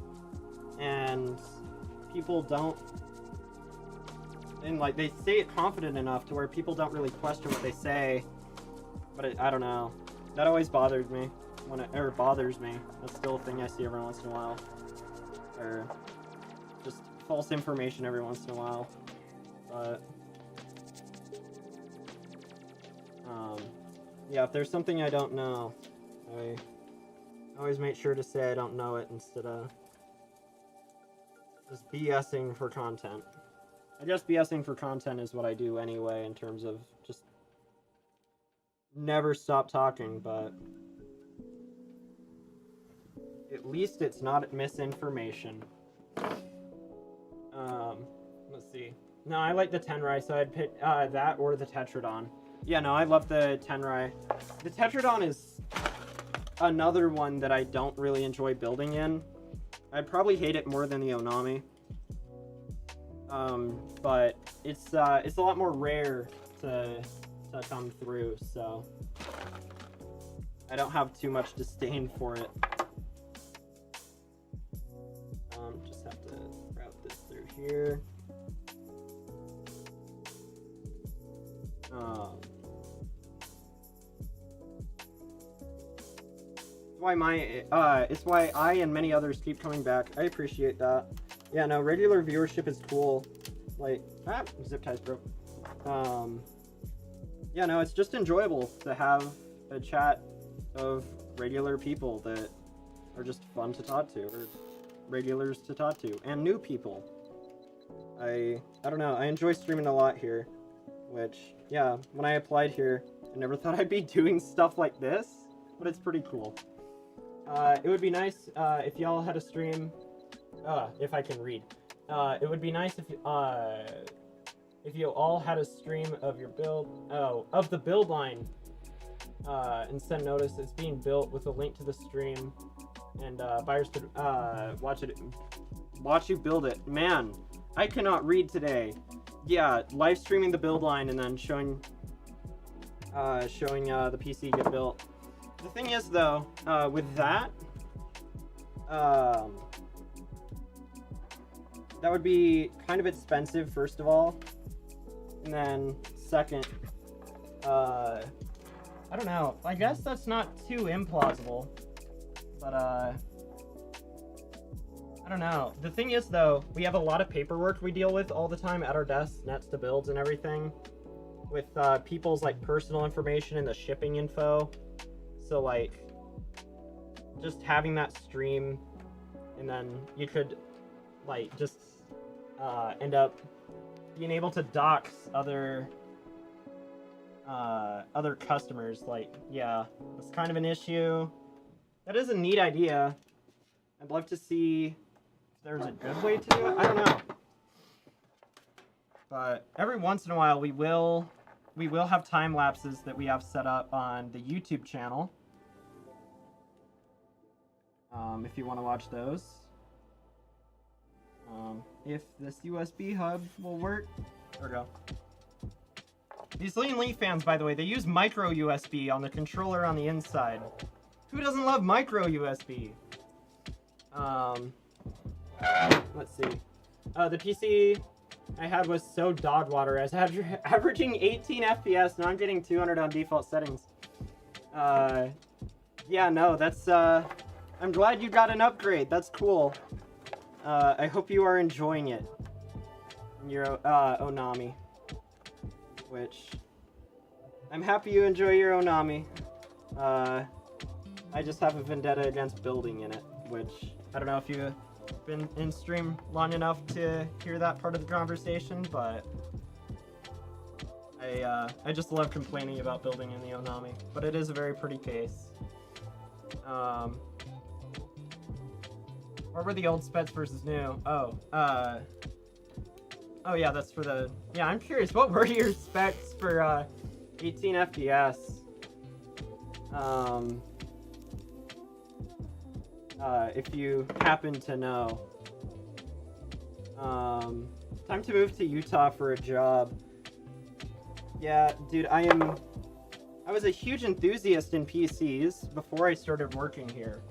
Speaker 1: and people don't, and like they say it confident enough to where people don't really question what they say. But I don't know, that always bothers me bothers me. That's still a thing I see every once in a while, or just false information every once in a while. But yeah, if there's something I don't know, I always make sure to say I don't know it instead of just BSing for content. I guess BSing for content is what I do anyway, in terms of just never stop talking, but at least it's not misinformation. Let's see. No, I like the Tenrai, so I'd pick that or the Tetradon. Yeah, no, I love the Tenrai. The Tetradon is another one that I don't really enjoy building in. I'd probably hate it more than the Onami. But it's a lot more rare to come through, so I don't have too much disdain for it. Just have to route this through here. It's why I and many others keep coming back. I appreciate that. Yeah, no, regular viewership is cool. Like, zip ties broke. Yeah, no, it's just enjoyable to have a chat of regular people that are just fun to talk to, or regulars to talk to, and new people. I don't know, I enjoy streaming a lot here, which, yeah, when I applied here, I never thought I'd be doing stuff like this, but it's pretty cool. It would be nice if y'all had a stream, if I can read. It would be nice if you all had a stream of your build, of the build line, and send notice it's being built with a link to the stream, and buyers could watch you build it. Man, I cannot read today. Yeah, live streaming the build line and then showing the PC get built. The thing is, though, with that, that would be kind of expensive, first of all, and then second, I don't know, I guess that's not too implausible, but I don't know. The thing is, though, we have a lot of paperwork we deal with all the time at our desks, next to builds and everything, with people's like personal information and the shipping info. So like, just having that stream, and then you could like just end up being able to dox other customers. Like, yeah, that's kind of an issue. That is a neat idea. I'd love to see if there's a good way to do it. I don't know. But every once in a while we will have time lapses that we have set up on the YouTube channel. If you want to watch those. If this USB hub will work. There we go. These Lean Leaf fans, by the way, they use micro USB on the controller on the inside. Who doesn't love micro USB? Let's see. The PC I had was so dog water. I was averaging 18 FPS. Now I'm getting 200 on default settings. Yeah, no, that's, I'm glad you got an upgrade. That's cool. I hope you are enjoying it. Your, Onami. Which, I'm happy you enjoy your Onami. I just have a vendetta against building in it, which, I don't know if you've been in stream long enough to hear that part of the conversation, but I just love complaining about building in the Onami. But it is a very pretty case. What were the old specs versus new? Oh yeah, that's for the... Yeah, I'm curious, what were your specs for 18 FPS? If you happen to know. Time to move to Utah for a job. Yeah, dude, I was a huge enthusiast in PCs before I started working here.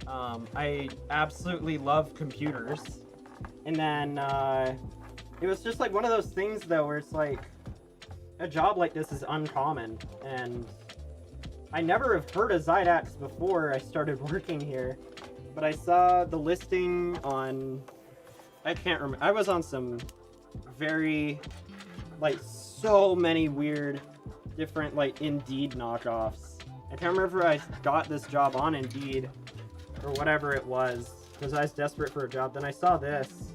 Speaker 1: I absolutely love computers. And then, it was just like one of those things though where it's like, a job like this is uncommon, and I never have heard of Zydax before I started working here, but I saw the listing on, I can't remember, I was on some very, like, so many weird, different, like, Indeed knockoffs. I can't remember if I got this job on Indeed, or whatever it was, because I was desperate for a job. Then I saw this,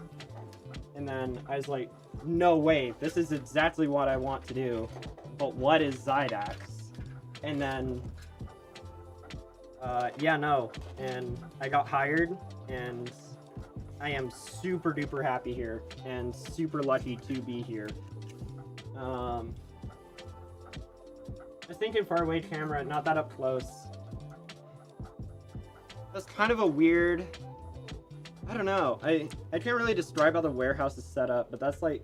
Speaker 1: and then I was like, no way, this is exactly what I want to do, but what is Zydax? And then, yeah, no, and I got hired, and I am super duper happy here, and super lucky to be here. I was thinking far away camera, not that up close. That's kind of a weird, I don't know, I can't really describe how the warehouse is set up, but that's like,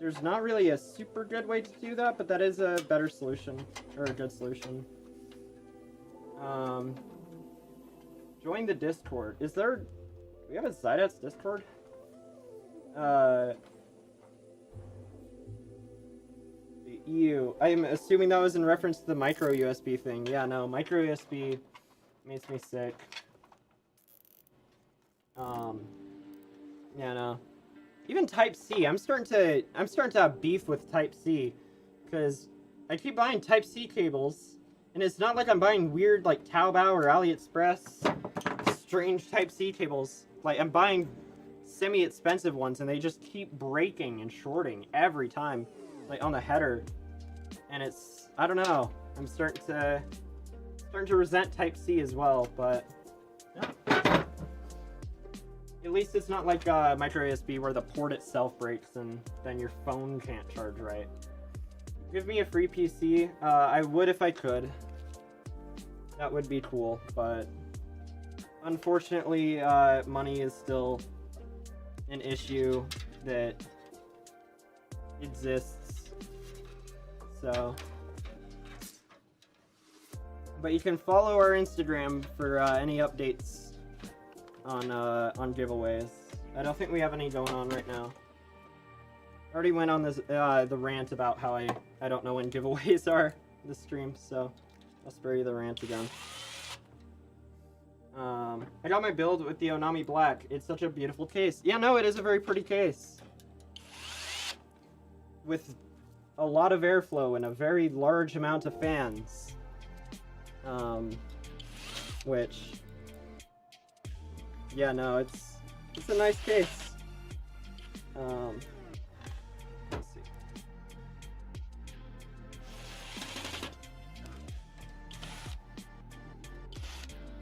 Speaker 1: there's not really a super good way to do that, but that is a better solution, or a good solution. Join the Discord. Is there, do we have a Zydax Discord? I'm assuming that was in reference to the micro USB thing. Yeah, no, micro USB makes me sick. Yeah, no. Even Type-C, I'm starting to have beef with Type-C, because I keep buying Type-C cables, and it's not like I'm buying weird, like, Taobao or AliExpress strange Type-C cables. Like, I'm buying semi-expensive ones, and they just keep breaking and shorting every time, like, on the header. And it's, I don't know, I'm starting to resent Type-C as well, but yeah. At least it's not like micro USB where the port itself breaks and then your phone can't charge right. Give me a free PC. I would if I could. That would be cool, but unfortunately, money is still an issue that exists. So, but you can follow our Instagram for any updates on giveaways. I don't think we have any going on right now. I already went on this the rant about how I don't know when giveaways are this stream, so I'll spare you the rant again. I got my build with the Onami Black. It's such a beautiful case. Yeah, no, it is a very pretty case. With a lot of airflow and a very large amount of fans. Which, yeah, no, it's a nice case. Let's see.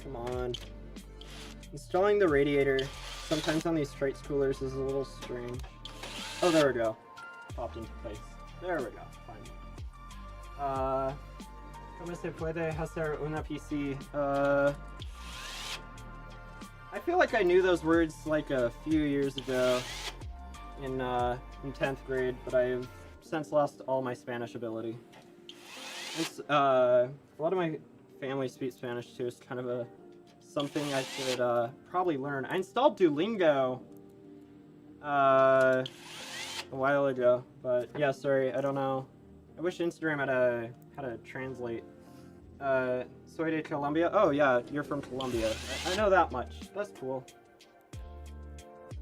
Speaker 1: Come on. Installing the radiator sometimes on these Traits coolers is a little strange. Oh, there we go. Popped into place. There we go. Fine. ¿Cómo se puede hacer una PC? I feel like I knew those words like a few years ago in 10th grade, but I've since lost all my Spanish ability. It's, a lot of my family speaks Spanish too. It's kind of something I should probably learn. I installed Duolingo a while ago, but yeah, sorry, I don't know. I wish Instagram had how to translate. Soy de Colombia? Oh yeah, you're from Colombia. I know that much. That's cool.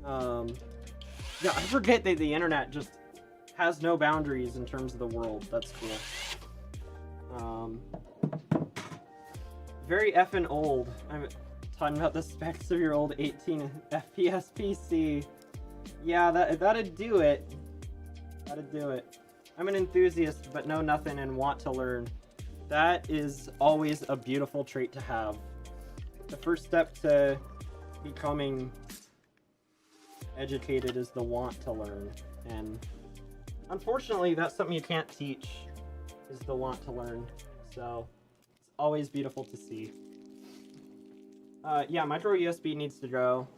Speaker 1: Yeah, I forget that the internet just has no boundaries in terms of the world. That's cool. Very effing old. I'm talking about the specs of your old 18 FPS PC. Yeah, that'd do it. That'd do it. I'm an enthusiast, but know nothing and want to learn. That is always a beautiful trait to have. The first step to becoming educated is the want to learn. And unfortunately, that's something you can't teach, is the want to learn. So it's always beautiful to see. Yeah, micro USB needs to go.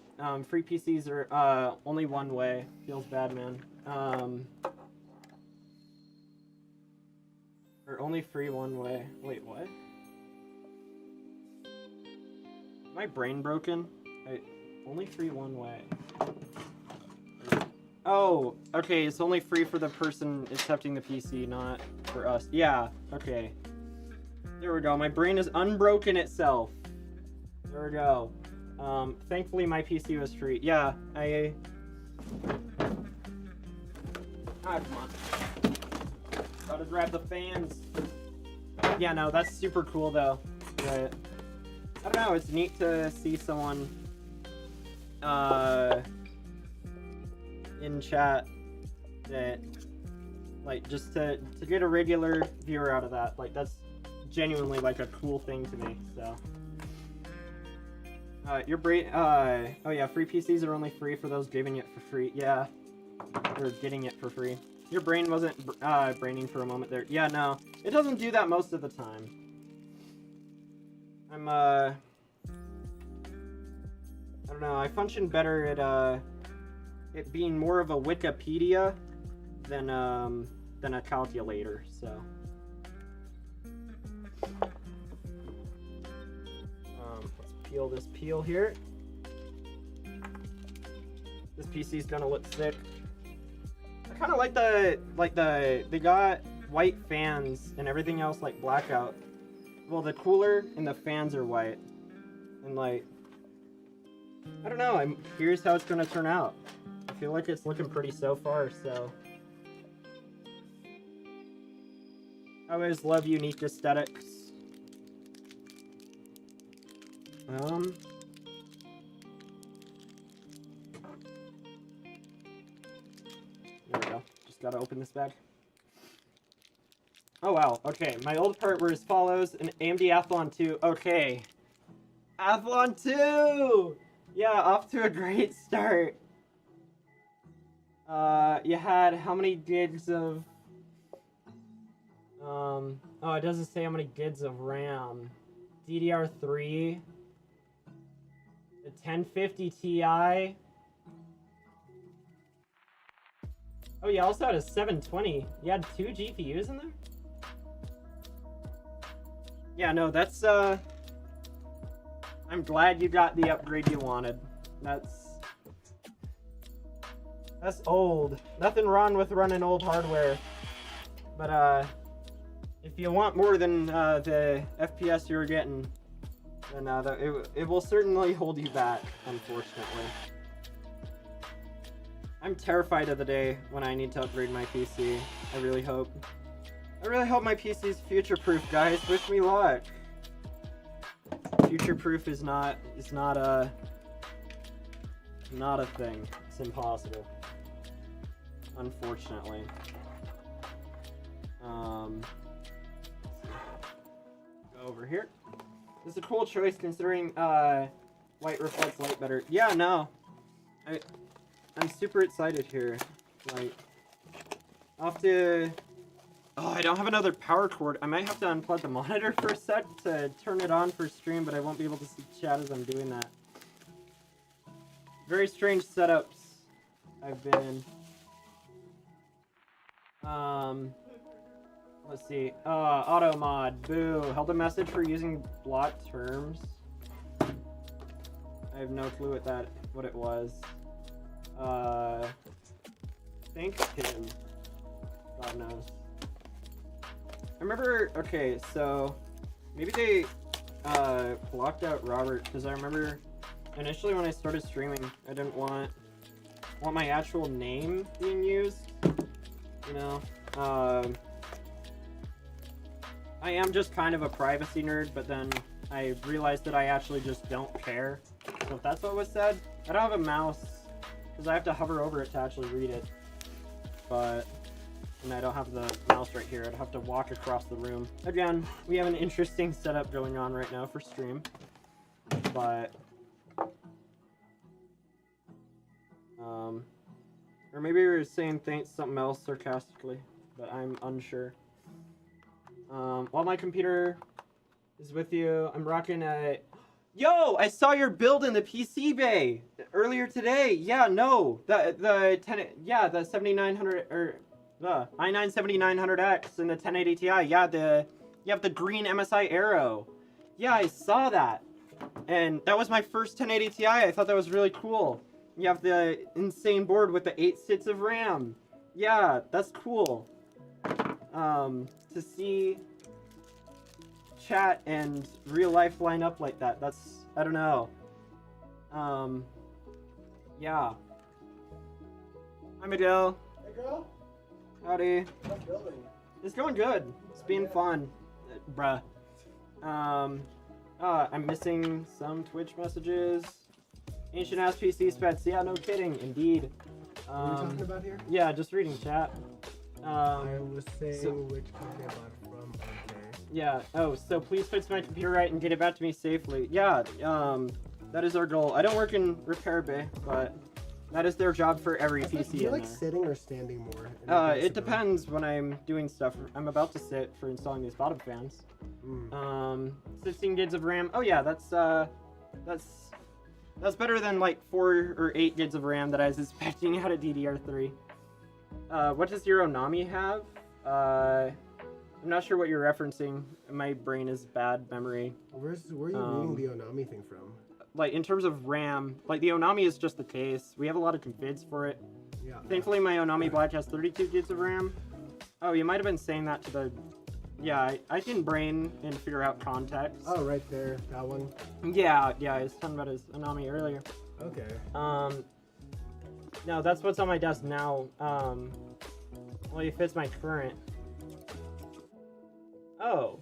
Speaker 1: Free PCs are only one way. Feels bad, man. Or only free one way. Wait, what? My brain broken? Only free one way. Oh, okay, it's only free for the person accepting the PC, not for us. Yeah, okay. There we go. My brain is unbroken itself. There we go. Thankfully my PC was free. Yeah, Ah, come on. Gotta grab the fans. Yeah, no, that's super cool though. But I don't know, it's neat to see someone in chat that, like, just to get a regular viewer out of that, like, that's genuinely like a cool thing to me. So your brain, oh yeah, free PCs are only free for those giving it for free. Yeah, or getting it for free. Your brain wasn't braining for a moment there. Yeah, no, it doesn't do that most of the time. I don't know, I function better at it being more of a Wikipedia than a calculator, so. Let's peel this peel here. This PC's gonna look sick. I kind of like they got white fans and everything else like blackout. Well, the cooler and the fans are white, and like, I don't know. I'm curious how it's gonna turn out. I feel like it's looking pretty so far. So I always love unique aesthetics. There we go. Just gotta open this bag. Oh wow, okay. My old part were as follows. An AMD Athlon 2. Okay. Athlon 2! Yeah, off to a great start. You had how many gigs of... oh, it doesn't say how many gigs of RAM. DDR3. The 1050 Ti. Oh, you also had a 720. You had 2 GPUs in there? Yeah, no, that's, I'm glad you got the upgrade you wanted. That's old. Nothing wrong with running old hardware. But, if you want more than, the FPS you were getting, then, it will certainly hold you back, unfortunately. I'm terrified of the day when I need to upgrade my PC. I really hope my PC's future-proof, guys. Wish me luck. Future-proof is not a thing. It's impossible. Unfortunately. Go over here. This is a cool choice considering white reflects light better. Yeah, no. I'm super excited here. Like, I'll have to... Oh, I don't have another power cord. I might have to unplug the monitor for a sec to turn it on for stream, but I won't be able to see chat as I'm doing that. Very strange setups I've been in. Let's see. Auto mod. Boo. Held a message for using blocked terms. I have no clue what it was. Thank him. God knows. I remember, okay, so maybe they blocked out Robert, because I remember initially when I started streaming, I didn't want my actual name being used, you know. I am just kind of a privacy nerd, but then I realized that I actually just don't care. So if that's what was said, I don't have a mouse, because I have to hover over it to actually read it. And I don't have the mouse right here. I'd have to walk across the room. Again, we have an interesting setup going on right now for stream. But... or maybe we were saying something else sarcastically, but I'm unsure. While my computer is with you, I'm rocking a... Yo, I saw your build in the PC bay earlier today. Yeah, no, the 7900 or The i9-7900X and the 1080 Ti. Yeah, you have the green MSI Aero. Yeah, I saw that. And that was my first 1080 Ti. I thought that was really cool. You have the insane board with the 8 sits of RAM. Yeah, that's cool. To see chat and real life line up like that, that's, I don't know. Yeah. Hi, Miguel.
Speaker 2: Hey, girl.
Speaker 1: Howdy.
Speaker 2: How's building?
Speaker 1: It's going good. It's being fun. Bruh. I'm missing some Twitch messages. Ancient ass PC specs. Yeah, no kidding. Indeed.
Speaker 2: What are you talking about here?
Speaker 1: Yeah, just reading chat.
Speaker 2: I was saying which company I bought it from. Okay.
Speaker 1: Yeah. Oh, so please fix my computer right and get it back to me safely. Yeah. That is our goal. I don't work in repair bay, but that is their job for every PC
Speaker 2: Do you
Speaker 1: in
Speaker 2: like
Speaker 1: there.
Speaker 2: sitting or standing more?
Speaker 1: It depends when I'm doing stuff. I'm about to sit for installing these bottom fans. 16 gigs of RAM. Oh yeah, that's better than like 4 or 8 gigs of RAM that I was expecting out of DDR3. What does your Onami have? I'm not sure what you're referencing. My brain is bad memory.
Speaker 2: Where are you reading the Onami thing from?
Speaker 1: Like in terms of RAM, like the Onami is just the case. We have a lot of configs for it.
Speaker 2: Yeah.
Speaker 1: Thankfully, my Onami Black has 32 gigs of RAM. Oh, you might have been saying that to the... Yeah, I can brain and figure out context.
Speaker 2: Oh, right there, that one.
Speaker 1: Yeah, I was talking about his Onami earlier.
Speaker 2: Okay.
Speaker 1: No, that's what's on my desk now. Well, it fits my current. Oh.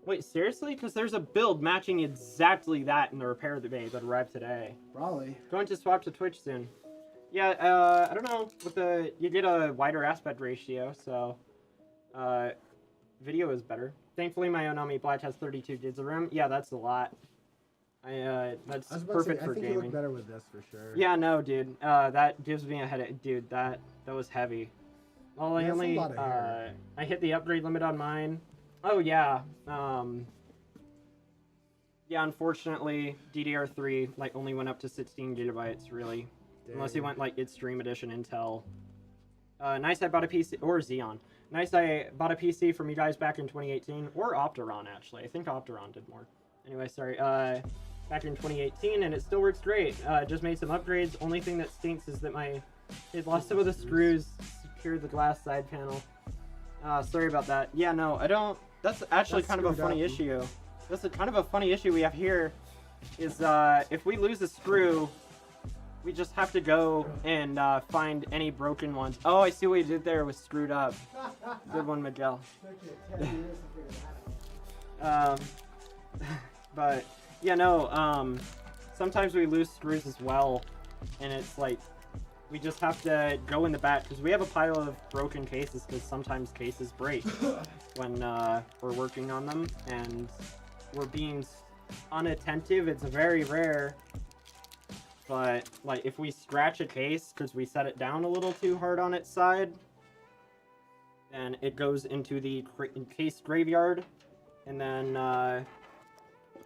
Speaker 1: Wait, seriously? Because there's a build matching exactly that in the repair bay that arrived today.
Speaker 2: Probably.
Speaker 1: Going to swap to Twitch soon. Yeah, I don't know. You get a wider aspect ratio, so video is better. Thankfully, my Onami Black has 32 gigs of RAM. Yeah, that's a lot. That's perfect for
Speaker 2: I think
Speaker 1: gaming.
Speaker 2: you look better with this for sure.
Speaker 1: Yeah, no, dude. That gives me a headache, dude. That was heavy. Well, I
Speaker 2: That's a
Speaker 1: only
Speaker 2: lot of hair.
Speaker 1: I hit the upgrade limit on mine. Oh yeah. Yeah, unfortunately, DDR3 like only went up to 16 gigabytes, really.
Speaker 2: Dang.
Speaker 1: Unless you went like its Stream Edition Intel. Nice, I bought a PC or Xeon. Nice, I bought a PC from you guys back in 2018 or Opteron actually. I think Opteron did more. Anyway, sorry. Back in 2018, and it still works great. Just made some upgrades. Only thing that stinks is that it lost some of the screws, secured the glass side panel. Sorry about that. Yeah, no, I don't. That's actually kind of a funny issue. That's kind of a funny issue we have here. Is if we lose a screw, we just have to go and find any broken ones. Oh, I see what you did there. It was screwed up. Good one, Miguel. But yeah, no. Sometimes we lose screws as well, and it's like we just have to go in the back because we have a pile of broken cases because sometimes cases break when we're working on them and we're being unattentive. It's very rare, but like if we scratch a case because we set it down a little too hard on its side, then it goes into the case graveyard, and then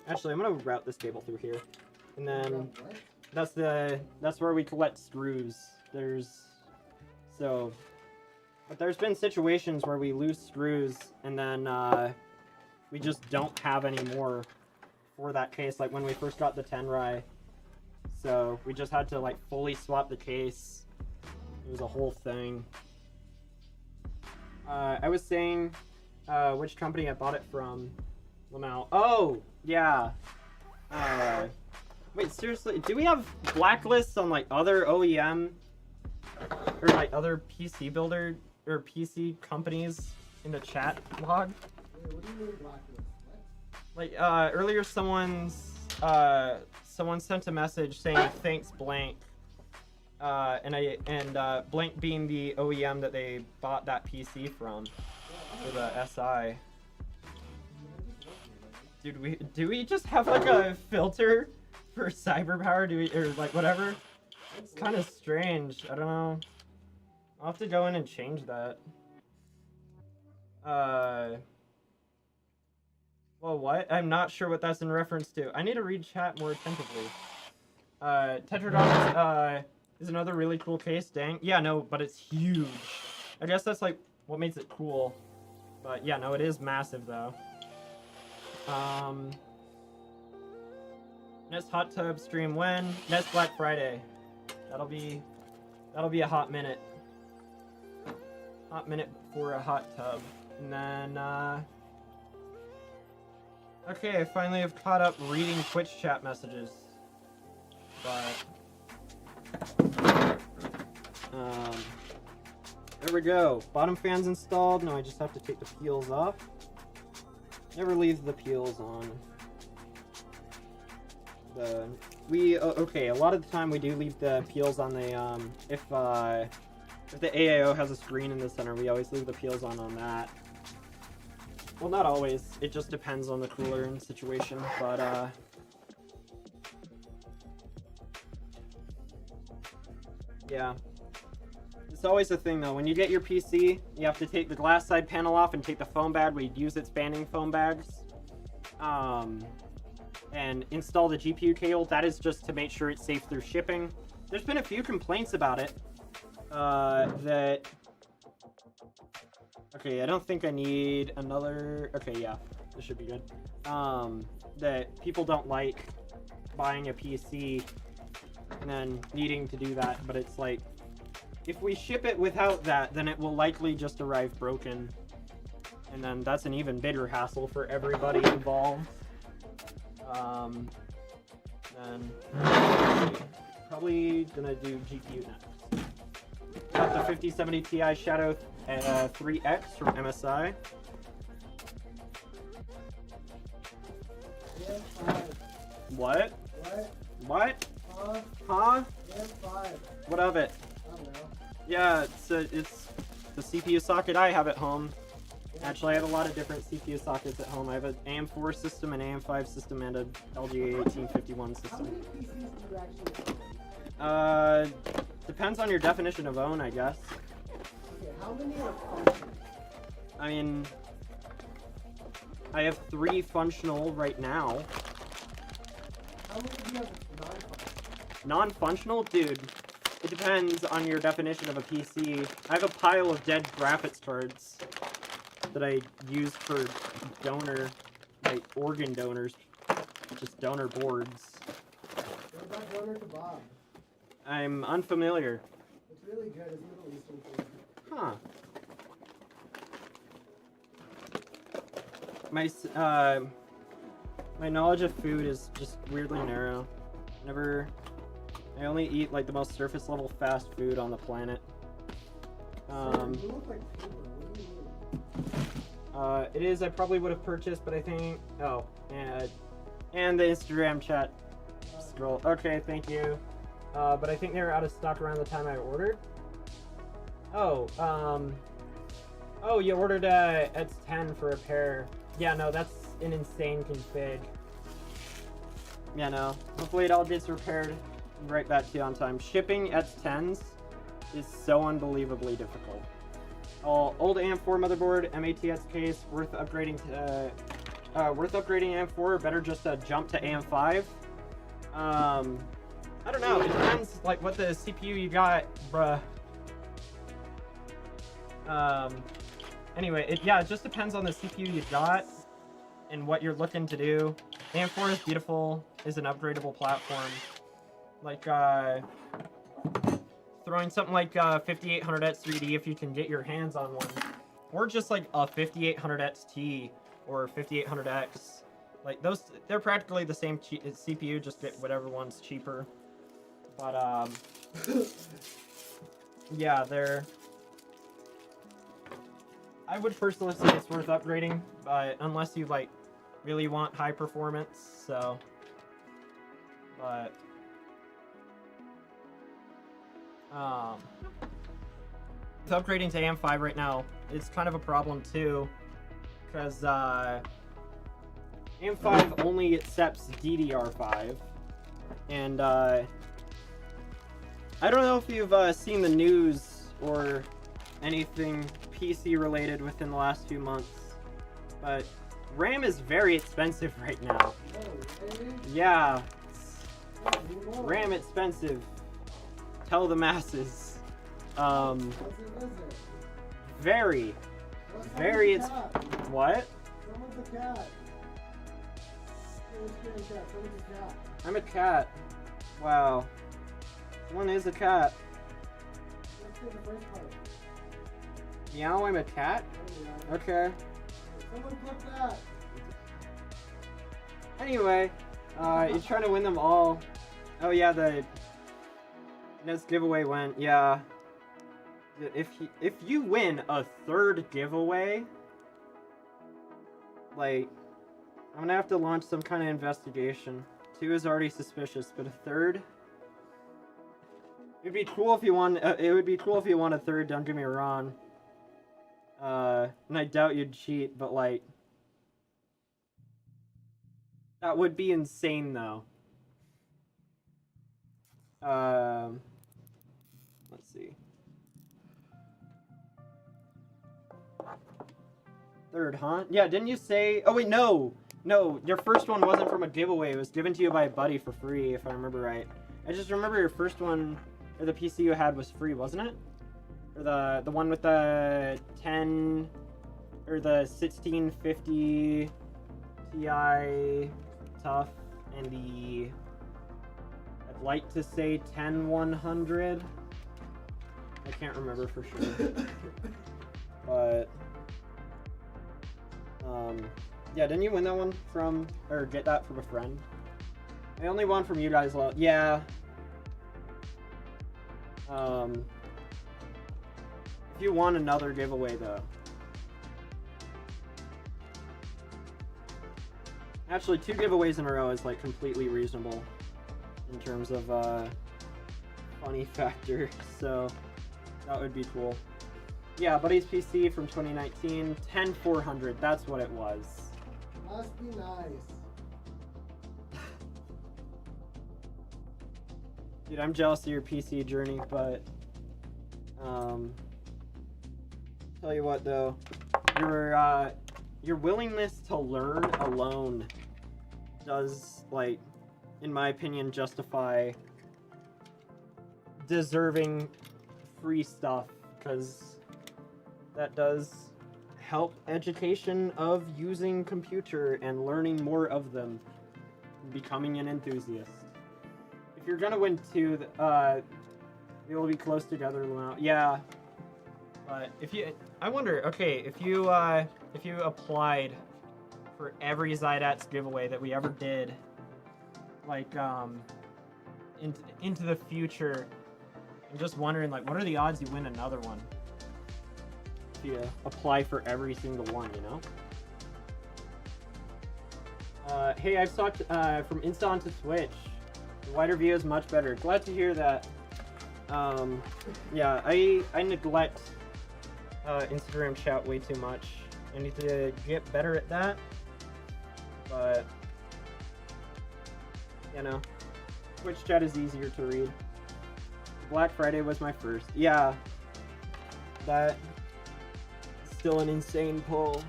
Speaker 1: actually I'm gonna route this cable through here, and then that's where we collect screws. But there's been situations where we lose screws and then we just don't have any more for that case, like when we first got the Tenrai. So we just had to like fully swap the case. It was a whole thing. I was saying which company I bought it from. Lamau. Oh, yeah. Wait, seriously, do we have blacklists on like other OEM or like other PC builder or PC companies in the chat log?
Speaker 2: Wait, what do you mean blacklist? What?
Speaker 1: Like earlier someone sent a message saying thanks blank, and blank being the OEM that they bought that PC from for the SI. Dude, do we just have like a filter for cyberpower? Or like whatever? It's kind of strange. I don't know. I'll have to go in and change that. Well, what? I'm not sure what that's in reference to. I need to read chat more attentively. Tetradon is another really cool case. Dang. Yeah, no, but it's huge. I guess that's like what makes it cool. But yeah, no, it is massive though. Next hot tub stream when? Next Black Friday. That'll be a hot minute. Hot minute for a hot tub. And then okay, I finally have caught up reading Twitch chat messages. But there we go. Bottom fan's installed. Now I just have to take the peels off. Never leave the peels on. Okay, a lot of the time we do leave the peels on the if the AIO has a screen in the center, we always leave the peels on that. Well, not always. It just depends on the cooler and situation, but yeah. It's always a thing though. When you get your PC, you have to take the glass side panel off and take the foam bag. We'd use its banding foam bags. And install the GPU cable. That is just to make sure it's safe through shipping. There's been a few complaints about it. Okay, I don't think I need another... Okay, yeah, this should be good. That people don't like buying a PC and then needing to do that, but it's like, if we ship it without that, then it will likely just arrive broken. And then that's an even bigger hassle for everybody involved. Then probably gonna do GPU next. Got the 5070 Ti Shadow 3X from MSI. What? What? Huh? What of it?
Speaker 2: I don't know.
Speaker 1: Yeah, it's the CPU socket I have at home. Actually, I have a lot of different CPU sockets at home. I have an AM4 system, an AM5 system, and a LGA 1851 system.
Speaker 2: How many PCs do you actually own?
Speaker 1: Depends on your definition of own, I guess.
Speaker 2: Okay, how many are functional?
Speaker 1: I mean, I have 3 functional right now.
Speaker 2: How many do you have non-functional?
Speaker 1: Non-functional? Dude, it depends on your definition of a PC. I have a pile of dead graphics cards that I use for donor, like organ donors, just donor boards.
Speaker 2: What about donor kebab?
Speaker 1: I'm unfamiliar.
Speaker 2: It's really good. It's Middle Eastern food.
Speaker 1: Huh. My knowledge of food is just weirdly narrow. I only eat like the most surface level fast food on the planet.
Speaker 2: Sir, you look like Cooper. What do you mean?
Speaker 1: It is, I probably would have purchased, but I think, and the Instagram chat scroll. Okay, thank you. But I think they were out of stock around the time I ordered. Oh, you ordered a X10 for a pair. Yeah, no, that's an insane config. Yeah, no, hopefully it all gets repaired right back to you on time. Shipping X10s is so unbelievably difficult. Old AM4 motherboard, MATX case, worth upgrading to AM4, or better just jump to AM5. I don't know. It depends like what the CPU you got, bruh. Anyway, it just depends on the CPU you got and what you're looking to do. AM4 is beautiful, is an upgradable platform. Like throwing something like 5800X 3D if you can get your hands on one, or just like a 5800X T or 5800X. Like those, they're practically the same CPU, just get whatever one's cheaper. But yeah, I would personally say it's worth upgrading, but unless you like really want high performance. So, but with upgrading to AM5 right now, it's kind of a problem too, because AM5 only accepts DDR5, and I don't know if you've seen the news or anything PC related within the last few months, but RAM is very expensive right now.
Speaker 2: Oh, really?
Speaker 1: Yeah,
Speaker 2: Oh,
Speaker 1: RAM expensive. Tell the masses.
Speaker 2: What's it?
Speaker 1: Very.
Speaker 2: What's
Speaker 1: Very,
Speaker 2: the
Speaker 1: it's...
Speaker 2: cat?
Speaker 1: What?
Speaker 2: Someone's a cat. Someone's a cat. Someone's a cat.
Speaker 1: I'm a cat. Wow. Someone is a cat.
Speaker 2: Let's do the first part.
Speaker 1: Meow, I'm a cat?
Speaker 2: Oh, yeah.
Speaker 1: Okay.
Speaker 2: Someone clip that.
Speaker 1: Anyway, you're trying to win them all. Oh yeah, the this giveaway went, yeah. If you win a third giveaway, like, I'm gonna have to launch some kind of investigation. 2 is already suspicious, but a third? It'd be cool if you won. It would be cool if you won a third. Don't get me wrong. And I doubt you'd cheat, but like, that would be insane, though. Let's see. Third, huh? Yeah, didn't you say... Oh, wait, no! No, your first one wasn't from a giveaway. It was given to you by a buddy for free, if I remember right. I just remember your first one, or the PC you had was free, wasn't it? Or the one with the 10... Or the 1650 Ti Tough, and the... I'd like to say 10100. I can't remember for sure. But... yeah, didn't you win that one from, or get that from a friend? I only won from you guys. Yeah. If you won another giveaway, though. Actually, 2 giveaways in a row is, like, completely reasonable in terms of, funny factor, so that would be cool. Yeah, Buddy's PC from 2019, 10400, that's what it was.
Speaker 2: Must be nice.
Speaker 1: Dude, I'm jealous of your PC journey, but tell you what though, your willingness to learn alone does, like, in my opinion, justify deserving free stuff, because that does help education of using computer and learning more of them, becoming an enthusiast. If you're gonna win 2, you'll be close together now. Yeah, but if you, I wonder. Okay, if you applied for every Zydats giveaway that we ever did, like into the future, I'm just wondering, like, what are the odds you win another one? If you apply for every single one, you know? Hey, I've talked from Insta onto Twitch. The wider view is much better. Glad to hear that. Yeah, I neglect Instagram chat way too much. I need to get better at that. But, you know, Twitch chat is easier to read. Black Friday was my first. Yeah, that is still an insane pull.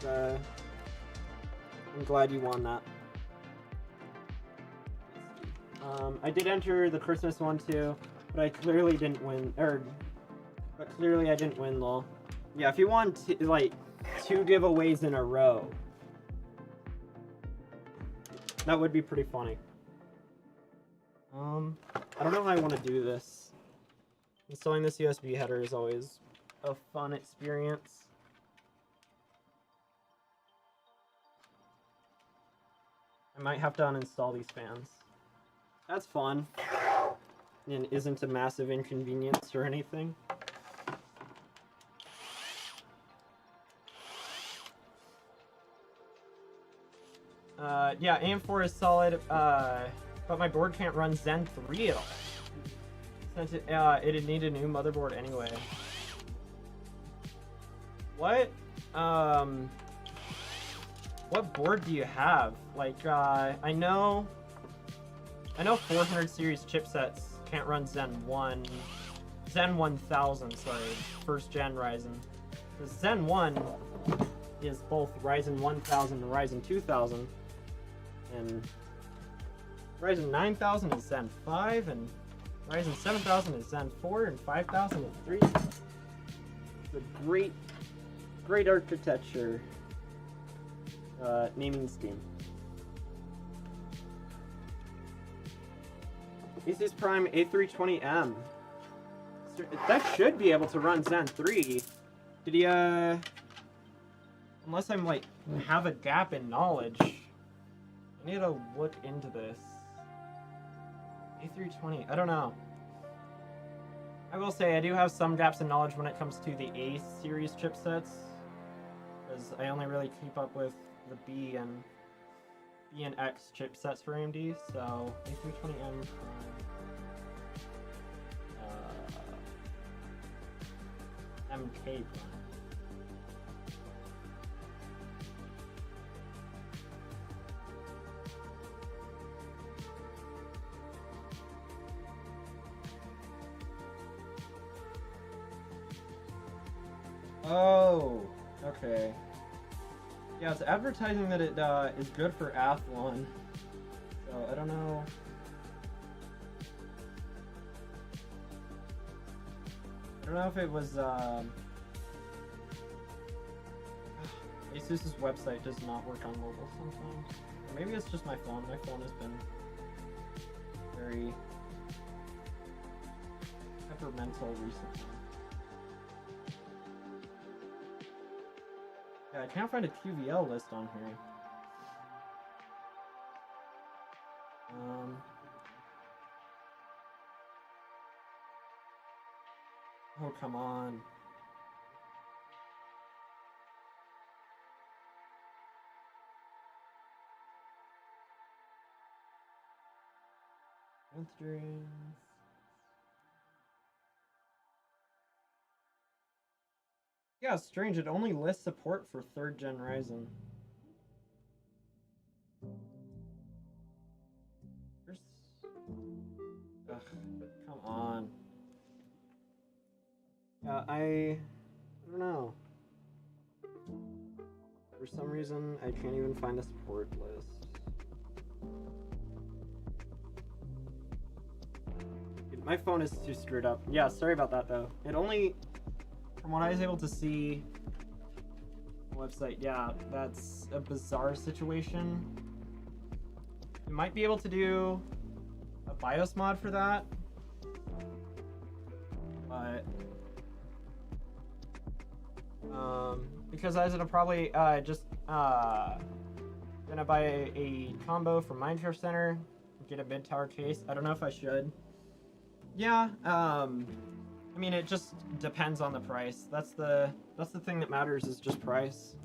Speaker 1: I'm glad you won that. I did enter the Christmas one too, but I clearly didn't win. But clearly I didn't win, lol. Yeah, if you won like 2 giveaways in a row, that would be pretty funny. I don't know how I want to do this. Installing this USB header is always a fun experience. I might have to uninstall these fans. That's fun. And isn't a massive inconvenience or anything. Yeah, AM4 is solid, but my board can't run Zen 3 at all. Since it'd need a new motherboard anyway. What board do you have? Like, I know 400 series chipsets can't run Zen 1000, sorry, first gen Ryzen. The Zen 1 is both Ryzen 1000 and Ryzen 2000, and Ryzen 9000 is Zen 5, and Ryzen 7000 is Zen 4, and 5000 is 3. It's a great architecture naming scheme. Asus Prime A320M. That should be able to run Zen 3. Did he, unless I'm like, have a gap in knowledge. I need to look into this. A320, I don't know. I will say I do have some gaps in knowledge when it comes to the A series chipsets. Because I only really keep up with the B and X chipsets for AMD, so A320M MK Prime. Oh, okay. Yeah, it's advertising that it is good for Athlon. So I don't know. I don't know if it was Asus's website does not work on mobile sometimes. Or maybe it's just my phone. My phone has been very temperamental recently. Yeah, I can't find a QVL list on here. Oh, come on. Dreams. Yeah, strange. It only lists support for 3rd gen Ryzen. Ugh, come on. I don't know. For some reason, I can't even find the support list. My phone is too screwed up. Yeah, sorry about that though. It only, from what I was able to see on the website, yeah, that's a bizarre situation. You might be able to do a BIOS mod for that, but because I was gonna probably just gonna buy a combo from Mindshare Center, get a mid tower case. I don't know if I should. Yeah, I mean, it just depends on the price. That's the thing that matters, is just price.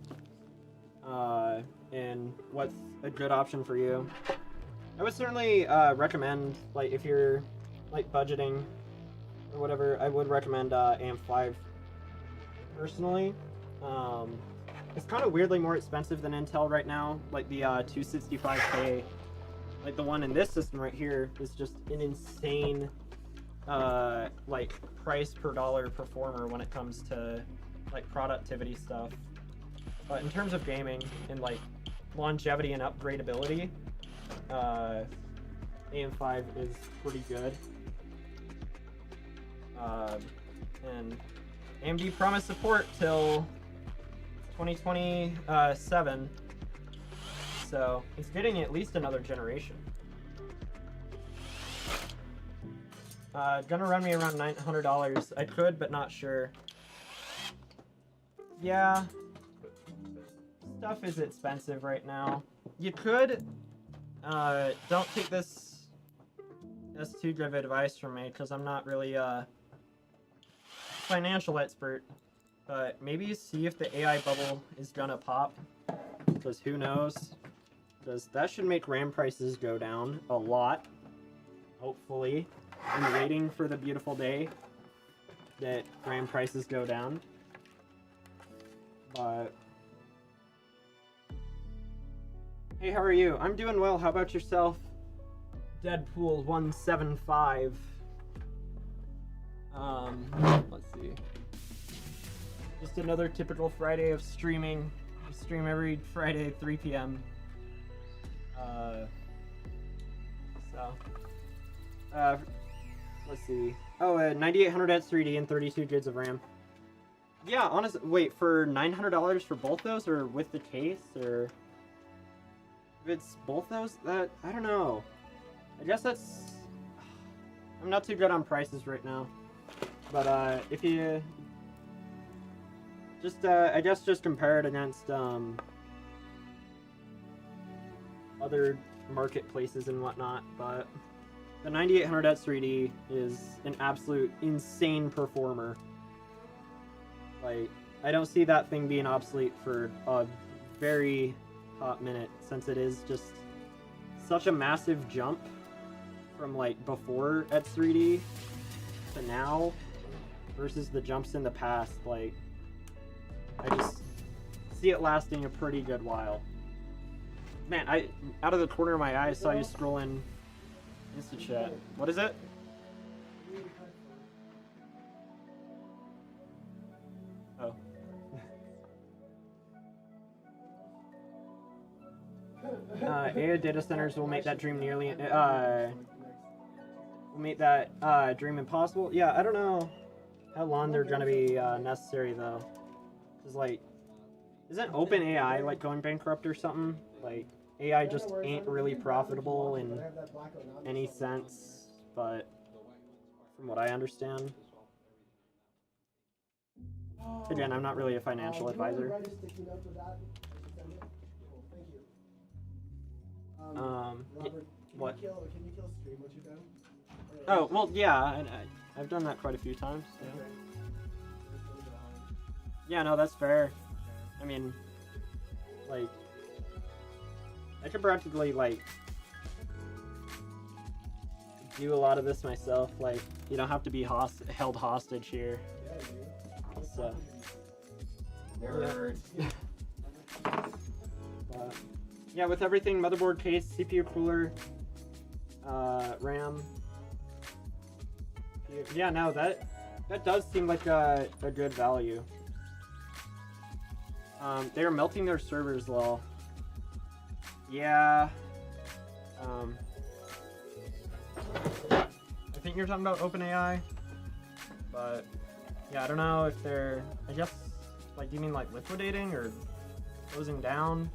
Speaker 1: And what's a good option for you. I would certainly recommend, like, if you're like budgeting or whatever, I would recommend AM5 personally. It's kind of weirdly more expensive than Intel right now. Like the 265K, like the one in this system right here, is just an insane like price per dollar performer when it comes to like productivity stuff. But in terms of gaming and like longevity and upgradability, AM5 is pretty good. And AMD promised support till 2027, so it's getting at least another generation. Gonna run me around $900. I could, but not sure. Yeah, stuff is expensive right now. You could, don't take this as too good of advice from me, because I'm not really a financial expert, but maybe see if the AI bubble is gonna pop, because who knows? Because that should make RAM prices go down a lot, hopefully. I'm waiting for the beautiful day that RAM prices go down. But hey, how are you? I'm doing well. How about yourself? Deadpool 175. Let's see. Just another typical Friday of streaming. I stream every Friday at 3 p.m. Let's see. Oh, 9800X 3D and 32 gigs of RAM. Yeah, honestly, wait, for $900 for both those, or with the case, or if it's both those, that I don't know. I guess that's. I'm not too good on prices right now, but if you just, I guess just compare it against other marketplaces and whatnot. But the 9800X 3D is an absolute insane performer. Like, I don't see that thing being obsolete for a very hot minute, since it is just such a massive jump from like before X3D to now versus the jumps in the past. Like, I just see it lasting a pretty good while. Man, I out of the corner of my eye saw you scrolling InstaChat. What is it? Oh. AI data centers will make that dream nearly will make that dream impossible. Yeah, I don't know how long they're gonna be necessary though. Cause like, isn't OpenAI like going bankrupt or something? Like, AI just ain't really profitable in any sense, but from what I understand. Again, I'm not really a financial advisor. What? Oh, well, yeah, I've done that quite a few times. Yeah. Yeah, no, that's fair. I mean, like, I could practically, like, do a lot of this myself. Like, you don't have to be held hostage here. So, yeah, with everything, motherboard, case, CPU, cooler, RAM. Yeah, no, that does seem like a good value. They're melting their servers, lol. Yeah. I think you're talking about OpenAI, but yeah, I don't know if they're. I guess, like, do you mean like liquidating or closing down?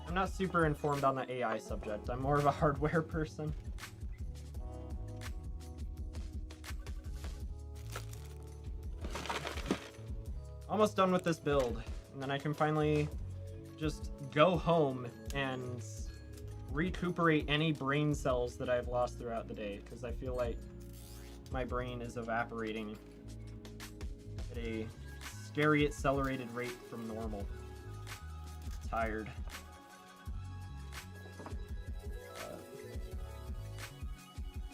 Speaker 1: I'm not super informed on the AI subject. I'm more of a hardware person. Almost done with this build, and then I can finally just go home and recuperate any brain cells that I've lost throughout the day, because I feel like my brain is evaporating at a scary accelerated rate from normal. Tired.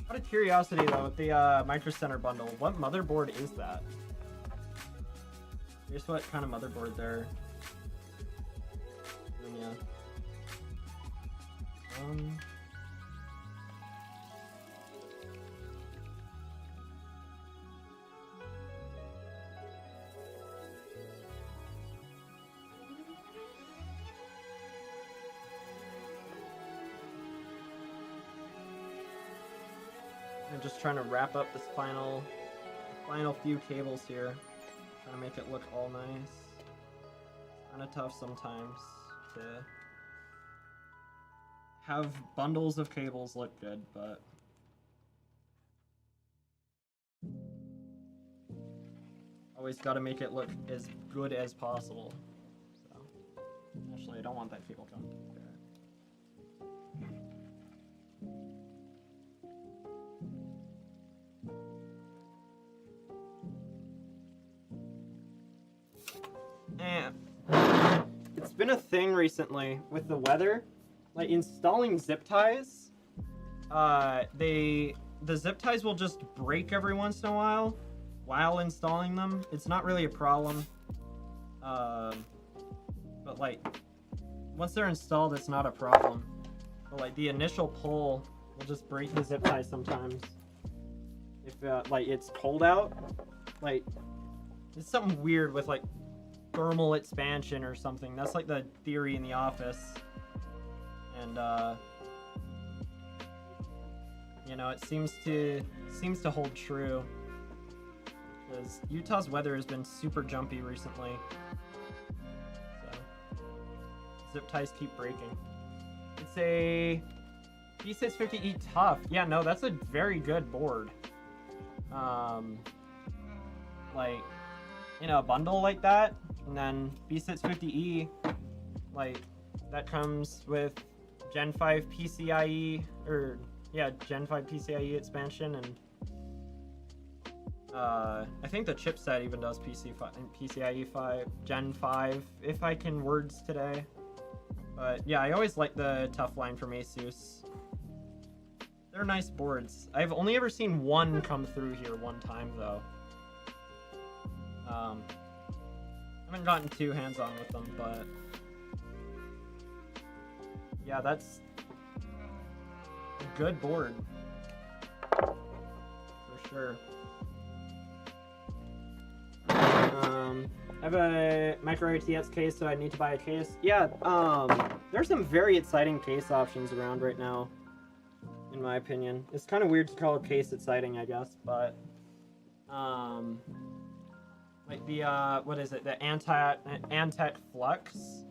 Speaker 1: Out of curiosity though, with the Micro Center bundle, what motherboard is that? Here's what kind of motherboard they're. Yeah. I'm just trying to wrap up this final few cables here. Trying to make it look all nice. Kind of tough sometimes to have bundles of cables look good, but always got to make it look as good as possible. So, actually, I don't want that cable coming there. And it's been a thing recently with the weather, like installing zip ties. The zip ties will just break every once in a while installing them. It's not really a problem, but like once they're installed, it's not a problem. But like the initial pull will just break the zip ties sometimes. If like it's cold out, like it's something weird with like thermal expansion or something. That's like the theory in the office, and you know, it seems to hold true. because Utah's weather has been super jumpy recently. So zip ties keep breaking. It's a B650E Tough. Yeah, no, that's a very good board. Like in a bundle like that, and then B650E, like that comes with Gen 5 PCIe, or yeah, Gen 5 PCIe expansion, and I think the chipset even does PCIe 5 Gen 5, if I can words today. But yeah, I always like the Tough line from Asus. They're nice boards. I've only ever seen one come through here one time though. I haven't gotten too hands-on with them, but yeah, that's a good board for sure. I have a micro ATX case, so I need to buy a case. Yeah, there's some very exciting case options around right now, in my opinion. It's kind of weird to call a case exciting, I guess, but like the what is it? The Antec Flux.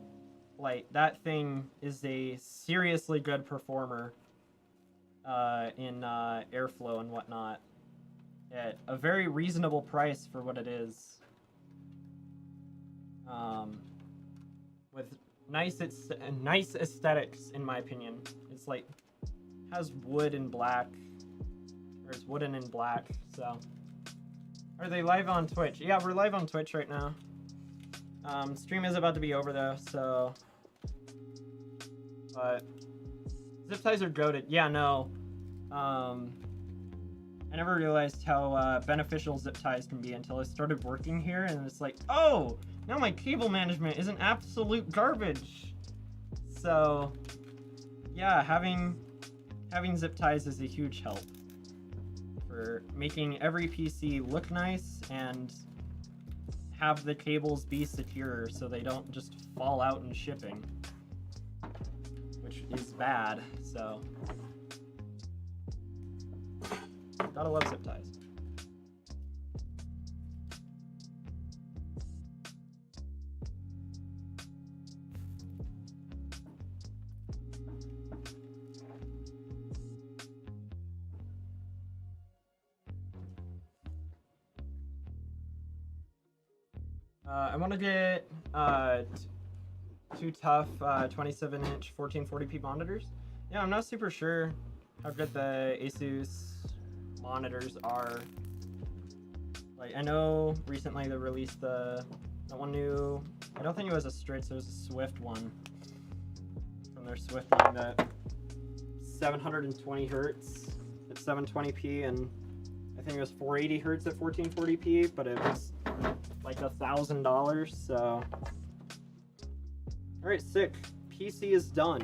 Speaker 1: Like that thing is a seriously good performer in airflow and whatnot at a very reasonable price for what it is. With nice aesthetics, in my opinion. It's like has wood and black, or it's wooden and black. So, are they live on Twitch? Yeah, we're live on Twitch right now. Stream is about to be over though, so. But zip ties are goated. Yeah, no. I never realized how beneficial zip ties can be until I started working here, and it's like, oh, now my cable management is an absolute garbage. So, yeah, having zip ties is a huge help for making every PC look nice and have the cables be secure so they don't just fall out in shipping, which is bad. So, gotta love zip ties. I want to get two tough 27-inch 1440p monitors. Yeah, I'm not super sure how good the Asus monitors are. Like, I know recently they released that one new, I don't think it was a Strix, it was a Swift one from their Swift line, that 720 hertz at 720p, and I think it was 480 hertz at 1440p, but it was like $1,000. So, all right, sick. PC is done.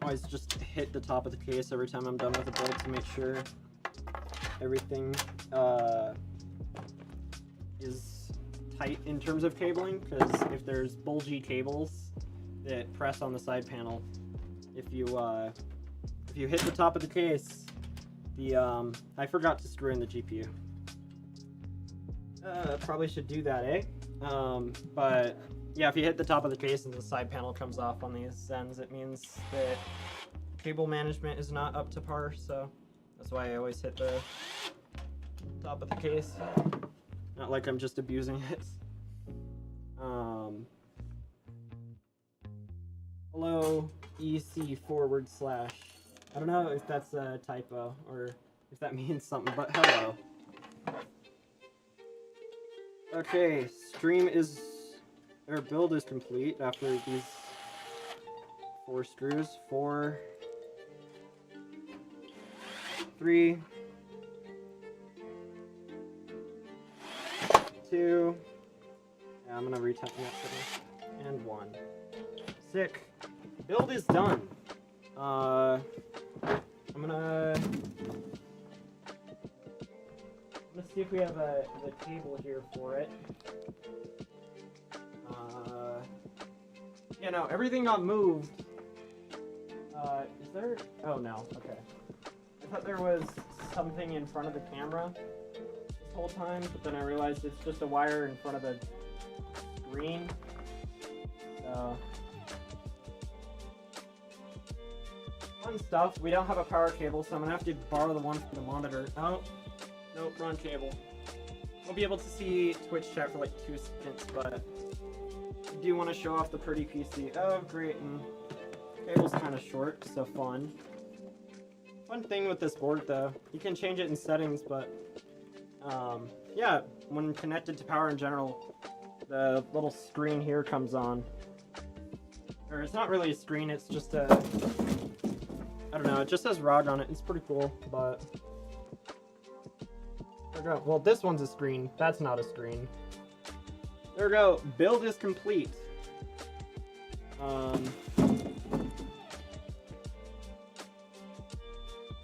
Speaker 1: Always just hit the top of the case every time I'm done with the build to make sure everything is tight in terms of cabling, because if there's bulgy cables that press on the side panel, if you hit the top of the case, I forgot to screw in the GPU. Probably should do that, eh? But yeah, if you hit the top of the case and the side panel comes off on these ends, it means that cable management is not up to par. So that's why I always hit the top of the case. Not like I'm just abusing it. Hello, EC /. I don't know if that's a typo or if that means something, but hello. Okay, build is complete after these 4 screws. 4, 3, 2. Yeah, I'm gonna retighten that, and 1. Sick. Build is done. I'm gonna see if we have the cable here for it. Yeah, no, everything got moved Is there? Oh no. Okay. I thought there was something in front of the camera this whole time, but then I realized it's just a wire in front of the screen. So fun stuff. We don't have a power cable, so I'm gonna have to borrow the one for the monitor. Oh, nope, wrong cable. We'll be able to see Twitch chat for like 2 seconds, but I do want to show off the pretty PC. Oh, great, and cable's kind of short, so fun. Fun thing with this board, though, you can change it in settings, but yeah, when connected to power in general, the little screen here comes on. Or it's not really a screen, it's just a, I don't know, it just says ROG on it. It's pretty cool, but there we go. Well, this one's a screen. That's not a screen. There we go. Build is complete.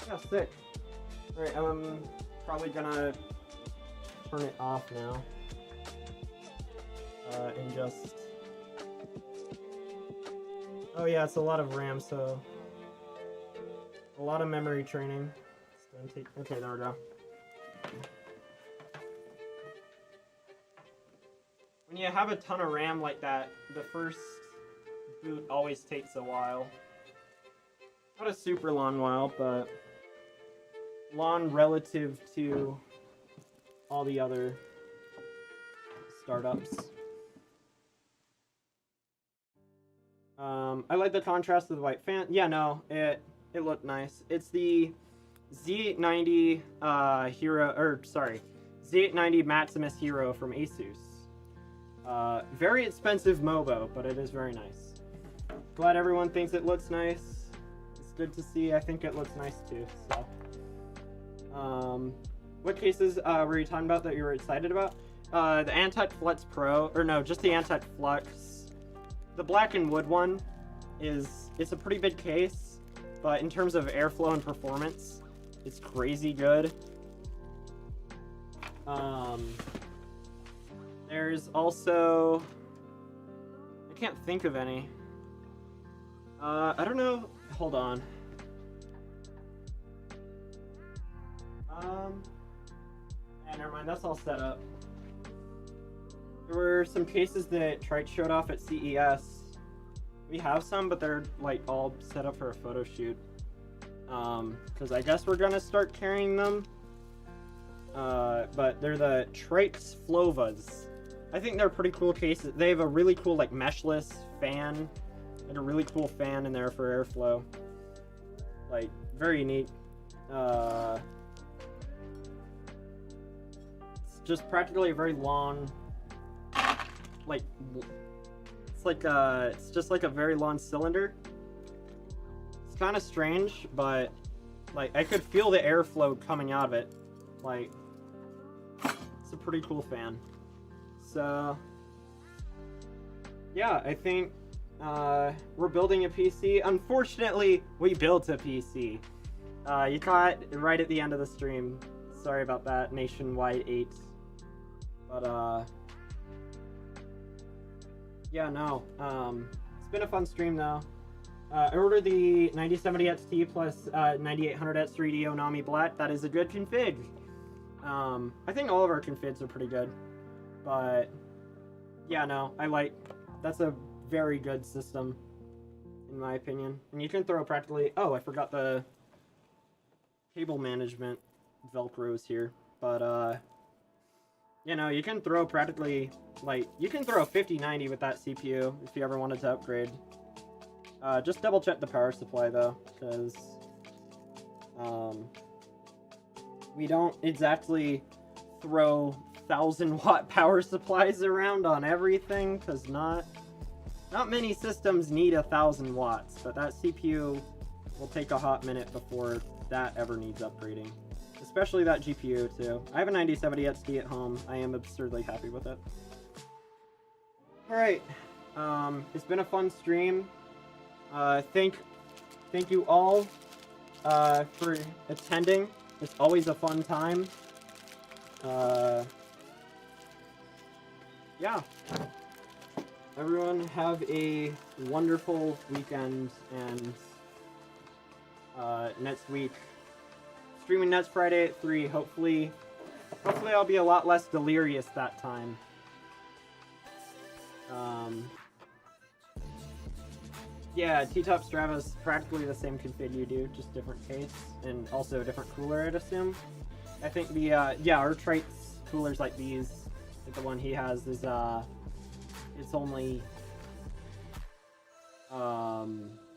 Speaker 1: Yeah, sick. Alright, I'm probably gonna turn it off now. And just... Oh yeah, it's a lot of RAM, so... A lot of memory training. It's gonna take... Okay, there we go. When you have a ton of RAM like that, the first boot always takes a while. Not a super long while, but long relative to all the other startups. I like the contrast of the white fan. Yeah, no, it looked nice. It's the Z890 Hero, or sorry, Z890 Maximus Hero from Asus. Very expensive MOBO, but it is very nice. Glad everyone thinks it looks nice. It's good to see. I think it looks nice too. So, what cases were you talking about that you were excited about? The Antec Flux Pro, or no, just the Antec Flux. The Black and Wood one it's a pretty big case, but in terms of airflow and performance, it's crazy good. There's also, I can't think of any. I don't know. Hold on. Yeah, never mind. That's all set up. There were some cases that Trite showed off at CES. We have some, but they're like all set up for a photo shoot. Because I guess we're gonna start carrying them. But they're the Trite's Flovas. I think they're pretty cool cases. They have a really cool like meshless fan, and a really cool fan in there for airflow. Like very neat. It's just practically a very long, like it's just like a very long cylinder. It's kind of strange, but like I could feel the airflow coming out of it. Like it's a pretty cool fan. So yeah, I think we're building a PC. Unfortunately, we built a PC. You caught it right at the end of the stream. Sorry about that, Nationwide 8. But yeah, no. It's been a fun stream though. I ordered the 9070 XT plus 9800X 3D Onami Black. That is a good config. I think all of our configs are pretty good. But yeah, no, that's a very good system in my opinion. And you can throw practically, oh, I forgot the cable management Velcros here. But you know, you can throw practically, like, you can throw a 5090 with that CPU if you ever wanted to upgrade. Just double check the power supply though, because we don't exactly throw 1000-watt power supplies around on everything, because not many systems need 1000 watts, but that CPU will take a hot minute before that ever needs upgrading. Especially that GPU too. I have a 9070 XT at home. I am absurdly happy with it. Alright. It's been a fun stream. Thank you all for attending. It's always a fun time. Yeah. Everyone have a wonderful weekend, and next week. Streaming next Friday at 3. Hopefully I'll be a lot less delirious that time. Yeah, T-Top Strava's practically the same config you do, just different case, and also a different cooler, I'd assume. I think the, yeah, our traits coolers like these, like the one he has is, it's only,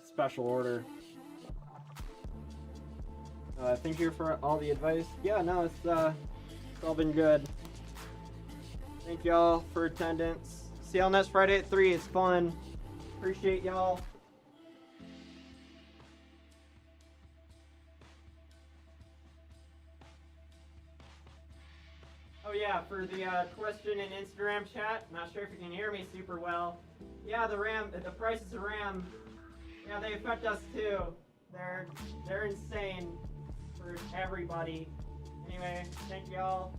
Speaker 1: special order. Thank you for all the advice. Yeah, no, it's all been good. Thank y'all for attendance. See y'all next Friday at 3. It's fun. Appreciate y'all. Oh yeah, for the question in Instagram chat, not sure if you can hear me super well. Yeah, the prices of RAM, yeah, they affect us too. They're insane for everybody. Anyway, thank y'all.